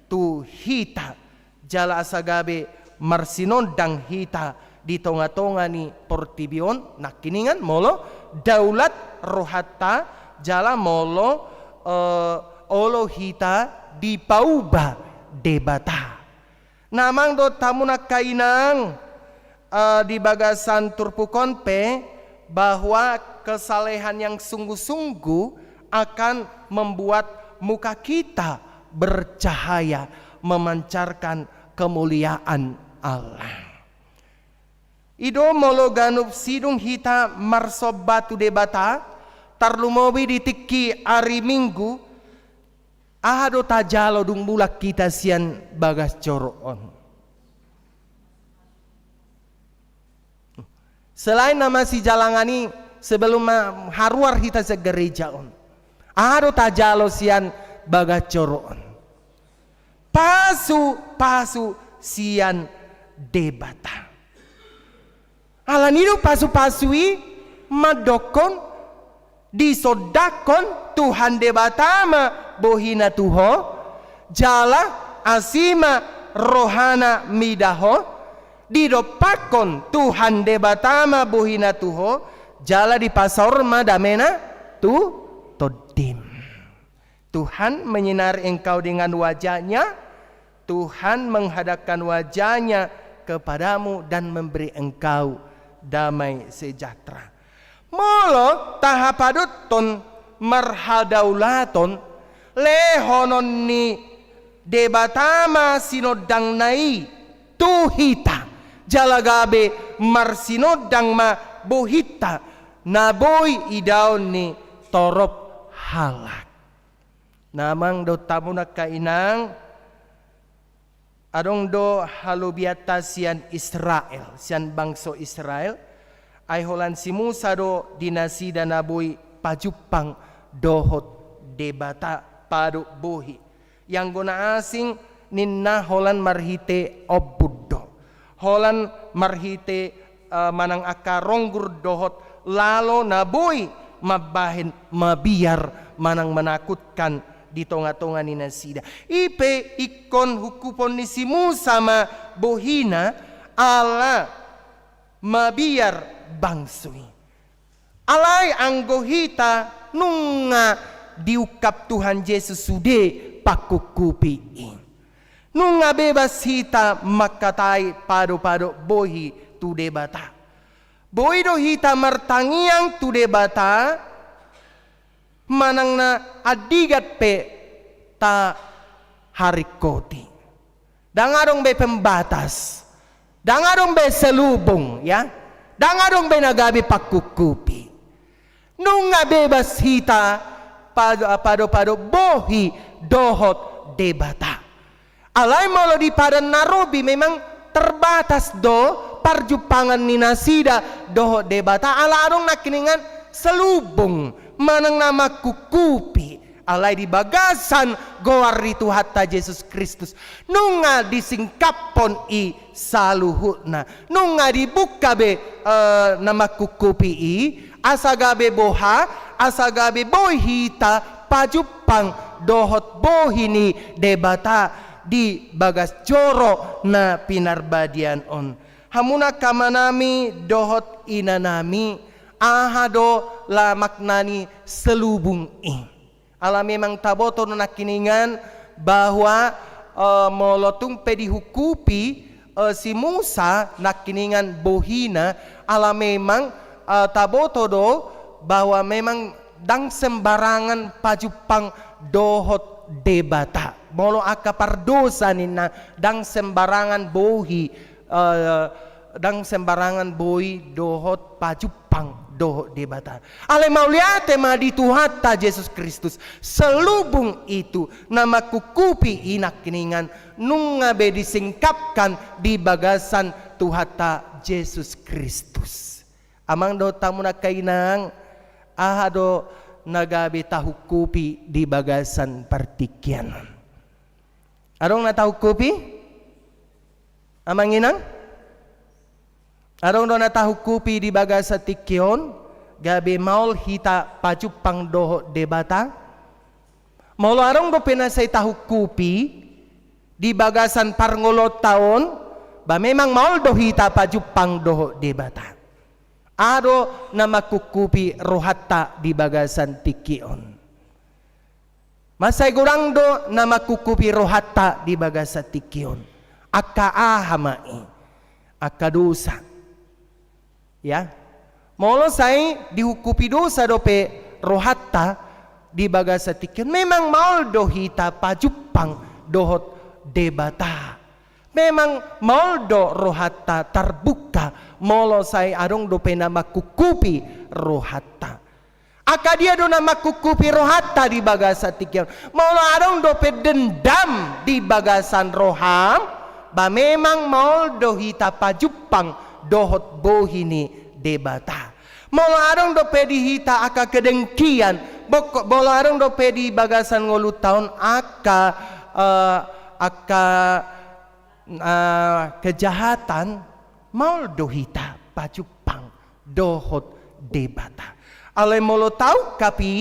tu hita jala asagabe marsinodang hita di tonga-tonga ni portibion nakiningan molo daulat rohata jala molo olo hita di pauba debata namang do tamunak kainang di bagasan turpukonpe bahwa kesalehan yang sungguh-sungguh akan membuat muka kita bercahaya memancarkan kemuliaan Allah. Ido molo ganup sidung hita marsobatu debata tarlumobi ditiki hari Minggu Ahado tajalo dung bulak kita sian bagas coroon. Selain nama si jalangani sebelum haruar kita se gereja on. Ahado tajalo sian bagas coroon. Pasu sian debata. Alanido pasu-pasui madokon disodakon Tuhan debatama bohina tuho jala asima rohana midaho didopakon Tuhan debatama bohina tuho jala di pasorma damena tu todim. Tuhan menyinari engkau dengan wajahnya, Tuhan menghadapkan wajahnya kepadamu dan memberi engkau damai sejahtera. Molo tahapaduton marhadaulaton lehonon ni debatama sinodang nai tuhita jalagabe marsinodang ma bohita naboy idaon ni torop halak. Namang do tamu na kainang adong do halubiata sian Israel, sian bangso Israel, ay holan si Musa do dinasi danaboy pajupang dohot debata padu buhi. Yang guna asing ninna holan marhite obuddo. Holan marhite manang akaronggur dohot lalo naboy mabahin mabiar manang menakutkan di tonga-tonga ni nasida. Ipe ikon hukupon ni si Musa ma bohina ala mabiar bangsui. Alay ang gohita nunga diukap Tuhan Yesus sude pakukupiin. Nunga bebas hita makatay pado-pado bohi tu debata. Bohi do hita martangiang tu debata manang na adigat pe ta harikoti. Dangarong be pembatas. Dangarong be selubong ya. Dangarong be nagabi pakukupi. Nung nga bebas hita pado-pado bohi dohot debata. Alay molo di pada narobi memang terbatas do parjupangan ni nasida dohot debata. Alarong nakiningan selubong manang nama kukupi alay di bagasan goar itu hatta Yesus Kristus nunga disingkapon i saluhutna nunga dibuka be nama kukupi i asagabe boha asagabe bohita pajupang dohot bohini debata di bagas joro na pinarbadian on hamuna kamanami dohot inanami ahado la maknani selubung ala memang taboto na kiningan bahwa molotung pedihukupi si Musa nakiningan bohina ala memang taboto do bahwa memang dang sembarangan pajupang dohot debata molo akapardosa nina dang sembarangan bohi dang sembarangan bohi dohot pajupang dohot debata. Ale mauliate ma di Tuhatta Yesus Kristus selubung itu nama kukupi inak kiningan nunga be disingkapkan di bagasan Tuhatta Yesus Kristus. Amang do tamu na kainang ahado nagabe tahukupi di bagasan partikian. Arong na tahukupi? Amang inang? Arong do na tahukupi di bagasa tikyon gabe maul hita pajupang doho debata. Molo arong do pinasay tahukupi di bagasan parngolot taon ba memang maul do hita pajupang doho debata. Ado na makukupi rohatta di bagasan tikyon. Masay gurang do na makukupi rohatta di bagasa tikyon. Akaahamai, akadusa. Ya, molo say dihukupi dosa dope rohatta di bagasa tikyon. Memang maul do hita pajupang dohot debata. Memang maul do rohatta terbuka. Molo say adong do pena makukupi rohatta. Aka dia do nama kukupi rohata di bagasan tikion. Mau adong dope dendam di bagasan roham. Ba memang mau do hita pajupang dohot bohini debata. Mau adong dope di hita aka kedengkian. Bola adong dope di bagasan ngolu tahun aka kejahatan. Mau do hita pajupang dohot debata. Ale molo tahu kapi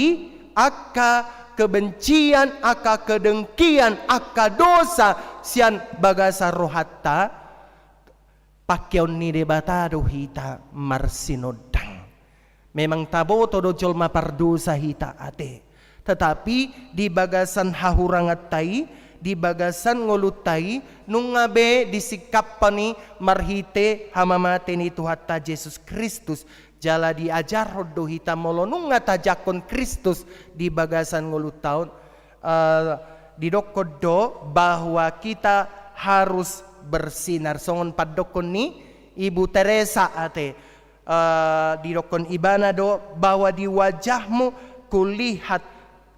aka kebencian, aka kedengkian, aka dosa sian bagasa rohatta pakaion ni debata do hita marsinodang. Memang tabo todo jolma pardosa hita ate. Tetapi di bagasan hahurangat tai, di bagasan ngolutai nungabe disikap pani marhite hamamate ni Tuhatta Yesus Kristus. Jala diajar rodo hita molonung ngatajakon Kristus di bagasan ngulu tahun didokodo bahwa kita harus bersinar. Songon padokon ni Ibu Teresa ate didokon ibana do bahwa di wajahmu kulihat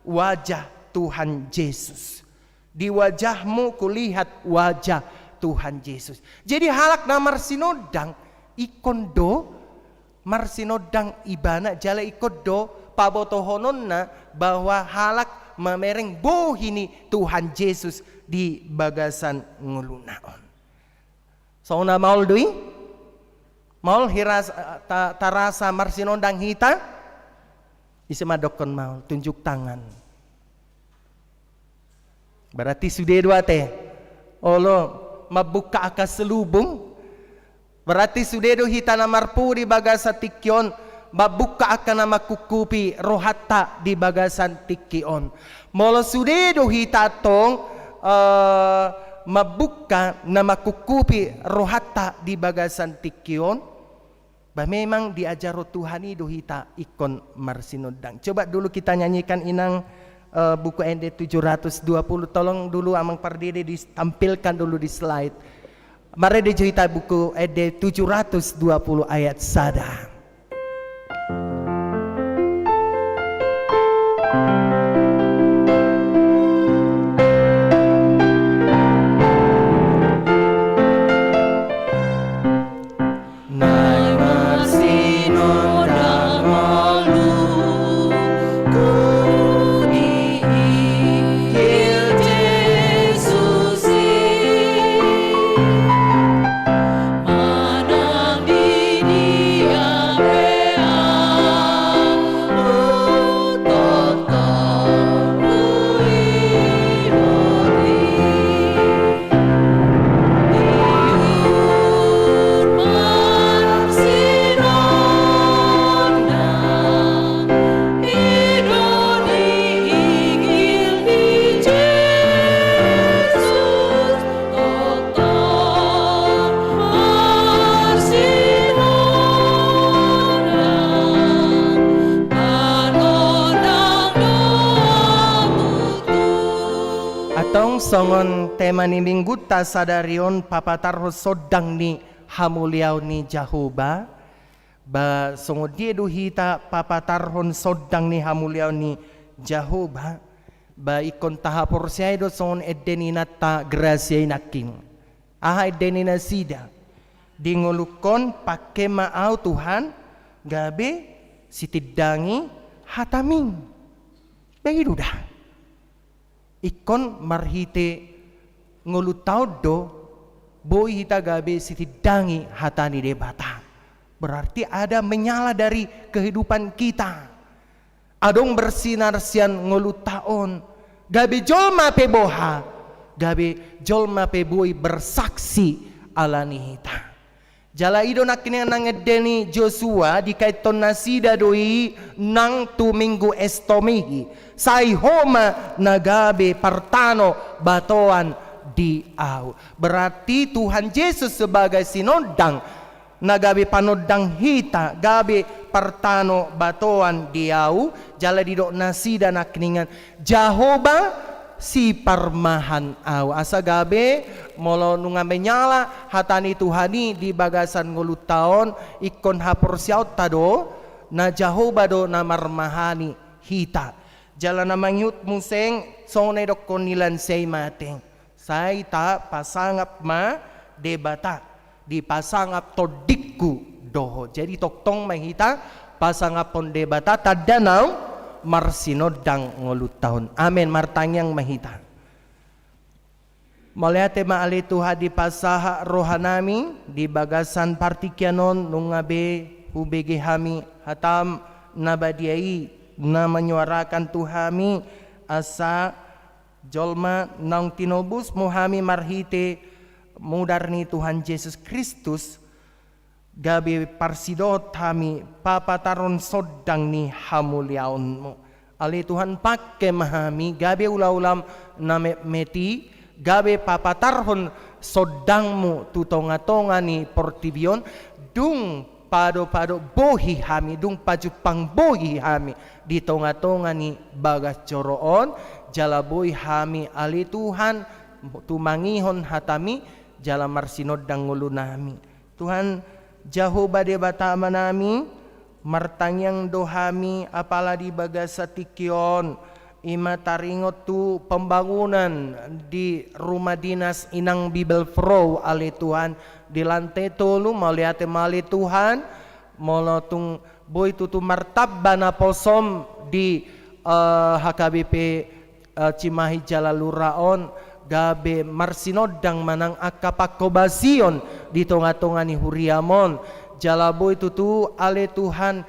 wajah Tuhan Yesus. Di wajahmu kulihat wajah Tuhan Yesus. Jadi halak namar sinodang ikondo marsinodang ibana jala ikut do pabotohononna bahwa halak mamereng bohini Tuhan Yesus di bagasan ngulunaon. Sauna maul dui? Maul hiras tarasa marsinodang hita? Isema dokon maul tunjuk tangan. Berarti sudah dua teh. Olo mabuka akas selubung. Berarti sudedo hita namarpu di bagasan tikyon, babuka akan nama kukupi rohata di bagasan tikyon. Molo sudedo hita tong mabuka nama kukupi rohata di bagasan tikyon. Bah memang diajaro Tuhan do hita ikon marsinodang. Coba dulu kita nyanyikan inang buku ND 720. Tolong dulu Amang Pardede ditampilkan dulu di slide. Mari dicerita buku ED 720 ayat sada. Songon tema ni minggu ta sadarion papatarho sodang ni hamuliau ni Jahoba ba songo dia do hita papatarhon sodang ni hamuliau ni Jahoba ba ikon tahapor siya do songon edeni nata gracia inaking aha edeni na sida dingolukon pake maau Tuhan gabe sitidangi hataming begitu dah. Ikon marhite ngulutaw do boy hita gabe sitidangi hatani debata. Berarti ada menyala dari kehidupan kita. Adong bersinar sian ngulutaon. Gabe jolma pe boha. Gabe jolma pe boy bersaksi alani hita. Jala ido nakini nang edeni Joshua dikaiton nasida doi nang tu minggu estomihi sai homa nagabe partano batoan di au. Berarti Tuhan Yesus sebagai sinodang nagabe panodang hita gabe partano batoan di au. Jala didok nasida nakiningan Jahoba si parmahan au asa gabe molo nunga menyala hatani Tuhani di bagasan ngulu taon ikon hapor siaut tado na Jehovah do na marmahani hita. Jala na mangyut museng sonay do konilan say mateng. Say ta pasangap ma debata. Di pasangap todikku doho. Jadi toktong mahita pasangap pon debata tadanaw marsinod dang ngulut tahun. Amen. Martangyang mahita. Maliate maali Tuhan di pasaha rohanami di bagasan partikyanon nung ngabe hubege hami hatam nabadiai na menyuarakan Tuhami asa jolma nang tinobus muhami marhite mudarni Tuhan Yesus Kristus gabe parsidot hami papataron sodang ni hamuliaonmu. Ali Tuhan pakai mahami gabe ulam na meti gabe papatarhon sodangmu tutonga-tonga ni portibion dung pado-pado bohi hami dung pajupang bohi hami di tonga-tonga ni bagas coroon jalaboy hami ali Tuhan tumangihon hatami jala marsinod dang ngulu nami Tuhan Jehovah debata manami martangyang dohami apala di bagas satikyon ima taringot tu pembangunan di rumah dinas inang Bible Pro ali Tuhan di lantai tolu maliate mali Tuhan molotung boy tutu martabba na posom di HKBP Cimahi Jalaluraon gabe marsinodang manang akapakobasion di tonga-tonga ni Huriamon jalaboy tutu ali Tuhan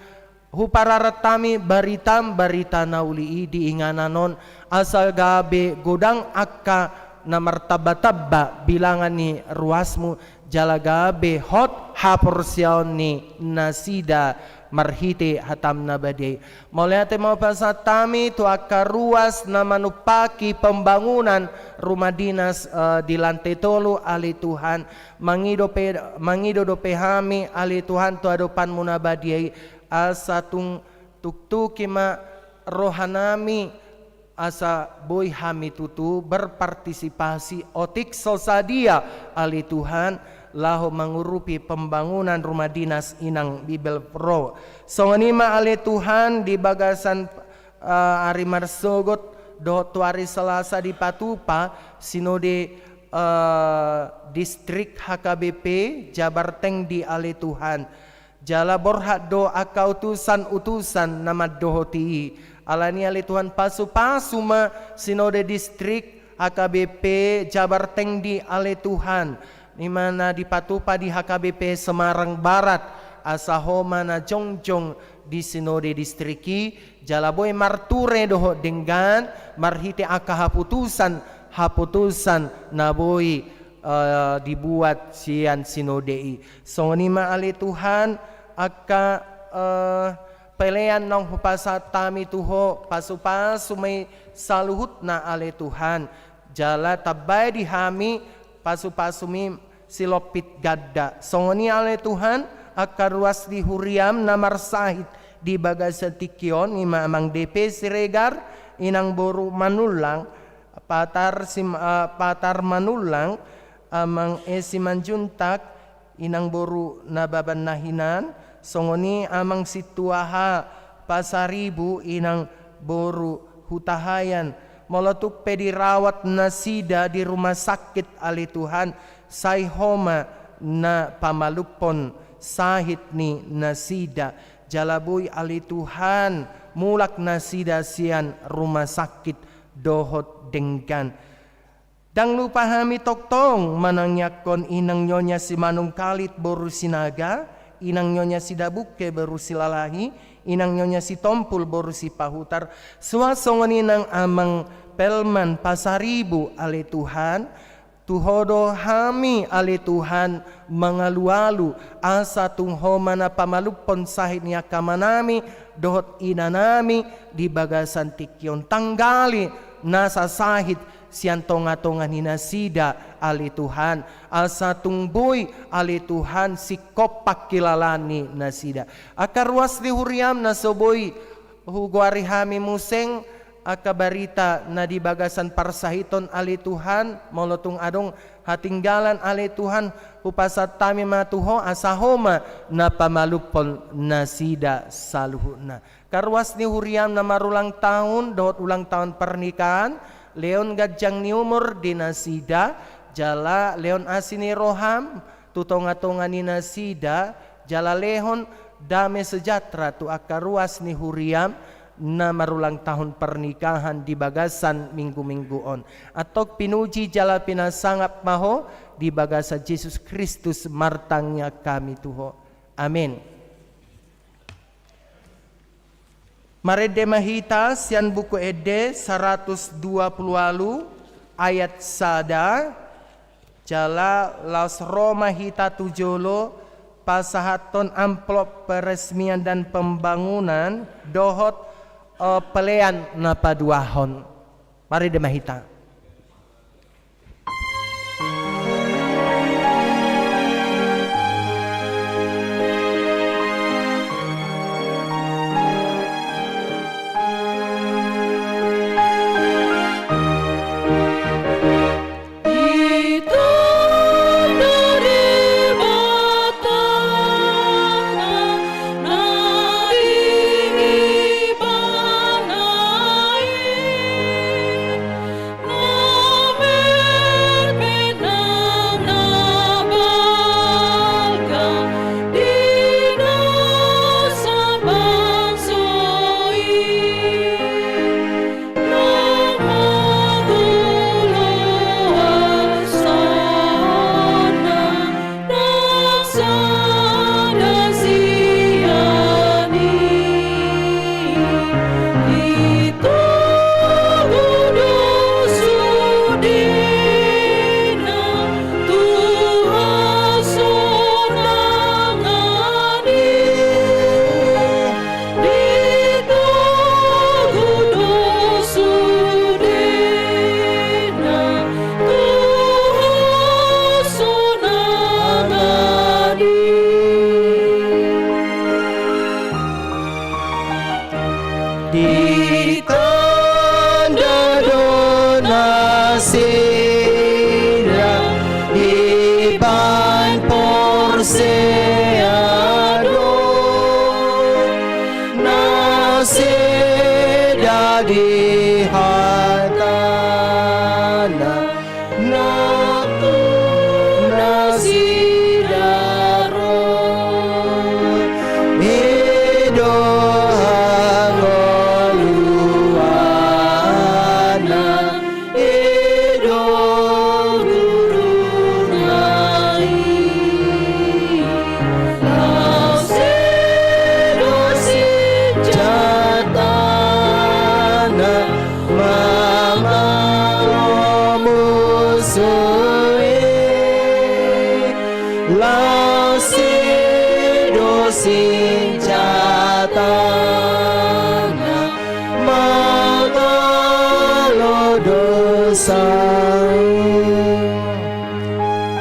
hupararatami baritam barita nauli diingananon asal gabe godang akka na martaba-taba bilangan ni ruasmu jala gabe hot haporsyaon ni nasida marhite hatam na badai moliate mau pasatami tu akka ruas na manupaki pembangunan rumah dinas di lantai tolu ali Tuhan mangido dope hami ali Tuhan tu adopan munabadiai asa tung tuktuki ma rohanami asa boy hami tutu berpartisipasi otik sosadia ali Tuhan laho mengurupi pembangunan rumah dinas inang Bible Pro songanima ali Tuhan di bagasan ari marsogot do tuari Selasa di Patupa sinode distrik HKBP Jabarteng di ali Tuhan jala borhat do aka utusan nama dohoti alani ali Tuhan pasu-pasu ma sinode distrik HKBP Jabarteng di ali Tuhan dimana di Patupa di HKBP Semarang Barat asaho mana jongjong di sinode distriki jala boy marture doho dengan marhite aka haputusan na boy dibuat sian sinodei songanima ali Tuhan aka pelean nong hupasatami tuho pasu-pasu may saluhut na ali Tuhan jala tabay di hami pasu-pasu mi silopit gadda songoni ali Tuhan aka ruas di Huriam na marsahit di bagasatikyon ima amang DP Siregar inang boru manulang patar manulang amang esimanjuntak inang boru nababan nahinan songoni amang situaha pasaribu inang boru hutahayan molotuk pedirawat nasida di rumah sakit ali Tuhan sayhoma na pamalupon sahit ni nasida jalaboy ali Tuhan mulak nasida sian rumah sakit dohot denggan dang lupa hami toktong manangyakon inang nyonya si manung kalit boru sinaga inang nyonya si dabuke boru silalahi inang nyonya si tompul boru si pahutar suasongan inang amang pelman pasaribu ali Tuhan tuhodo hami ali Tuhan mangalu-alu asa tungho mana pamalupon sahit niya kamanami dohot inanami di bagasan tikyon tanggali nasa sahit sian tonga-tonga ni nasida ali Tuhan asa tungboy ali Tuhan si kopak kilalani nasida akar ruas di Huriam nasoboy hugwari hami museng aka barita na di bagasan parsahiton ali Tuhan molotung adong hatinggalan ali Tuhan upasat tami matuho asahoma na pamalupon na sida saluhuna. Karwas ni huriam na marulang tahun dohot ulang tahun pernikahan Leon gajang ni umur di nasida jala Leon asini roham tutonga-tonga ni nasida jala lehon dame sejahtera tu akaruas ni huriam na marulang tahun pernikahan di bagasan minggu-minggu on atau pinuji jala pinasangap maho di bagasa Yesus Kristus martangnya kami tuho. Amin. Marede mahita sian buku ede 120 alu ayat sada jala laos Roma hita tujolo pasahaton amplop peresmian dan pembangunan dohot pelean napa duahon. Mari demahita. Di tanda donasira di ban porseado nasida di hatana natu nasidaro edo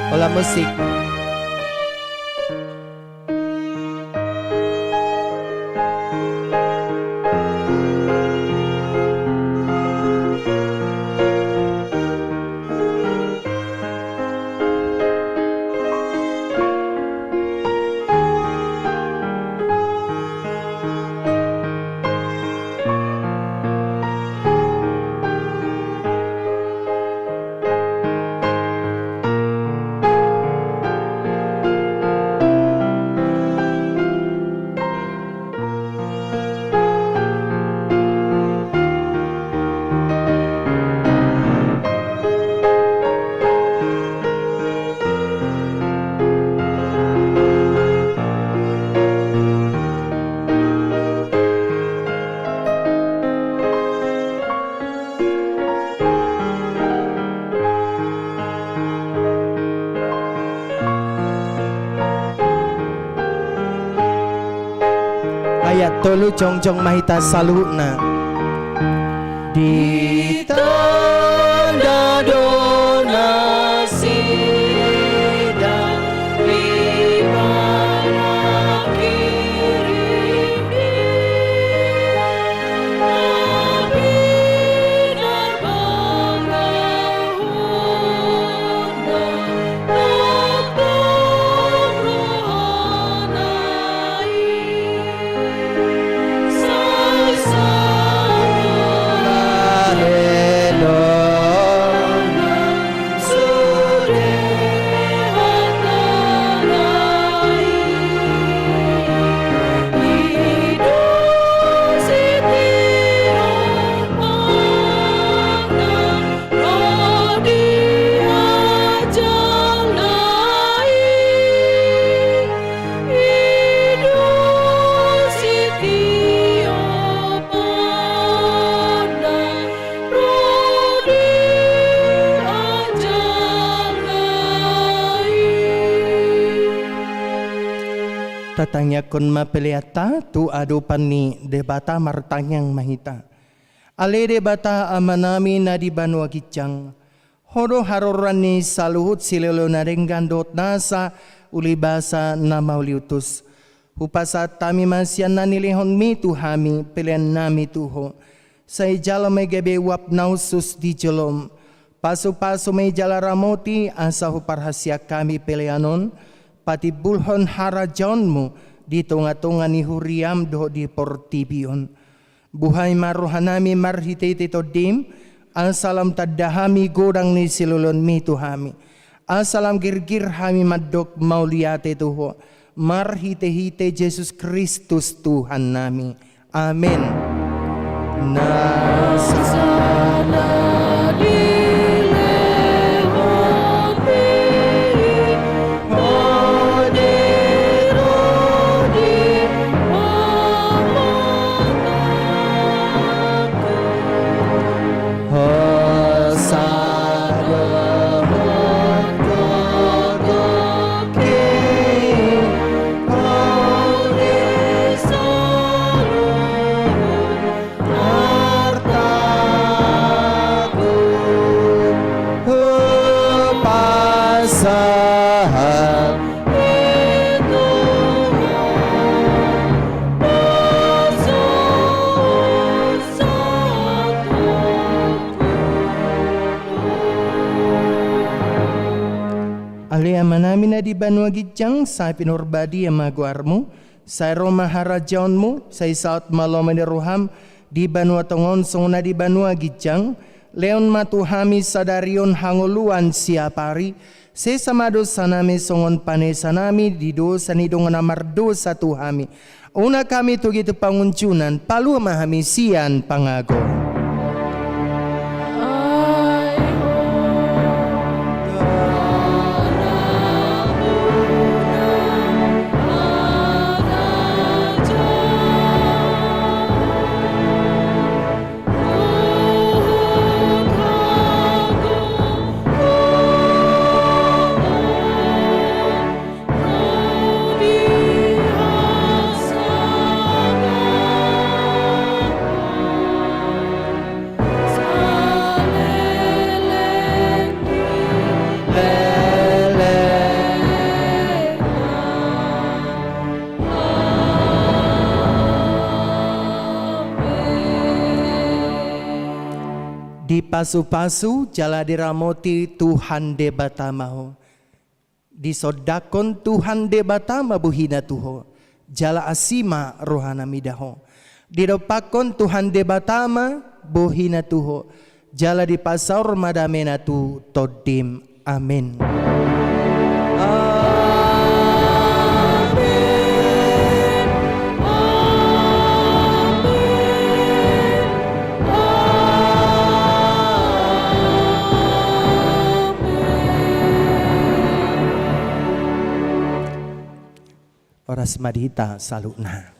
Olah musik. Ayat tolu jong-jong mahita saluna di tanda donasi dan di mana kirim di nabi tatanya kon mapeliata tu adu pani debata martanyang mahita. Ale debata amanami na di Banua Gijang. Hodo harorani saluhut silelo na renggandot nasa ulibasa na mauliutus. Hupasat tami masyan na nilihon mi tuhami pilihan nami tuho. Sa ijala may gabi wap nausus di jolom. Paso-paso may jala ramoti asa huparhasya kami pilihanon. Pati bulhon harajon mo di tunga-tunga ni Huriam do di Portibion. Buhay maruhanami marhititi to dim. Al-salam tadahami godang ni silulon mi tuhami. Al-salam girgir hami madok mauliate tuho. Marhite-hite Jesus Kristus Tuhan nami. Amin. Nasana namin na di Banua Gijang sa pinurbadi ang maguarmo, sa Roma harajaonmo, sa isaut maloma ni Ruham, di Banua Tongon song na di Banua Gijang, leon matuhami sa darion hanguluan siya pari, se samado sanami songon pane sanami, dido sanidong namardo sa tuhami. Una kami tugito panguncunan, palu mahami siyan pangago. Di pasu-pasu jala diramoti Tuhan debatamaho. Di sodakon Tuhan debatama buhina tuho. Jala asima rohana midaho. Di dopakon Tuhan debatama buhina tuho. Jala di pasaur madamena tu todim. Amin. Oras madita saluna.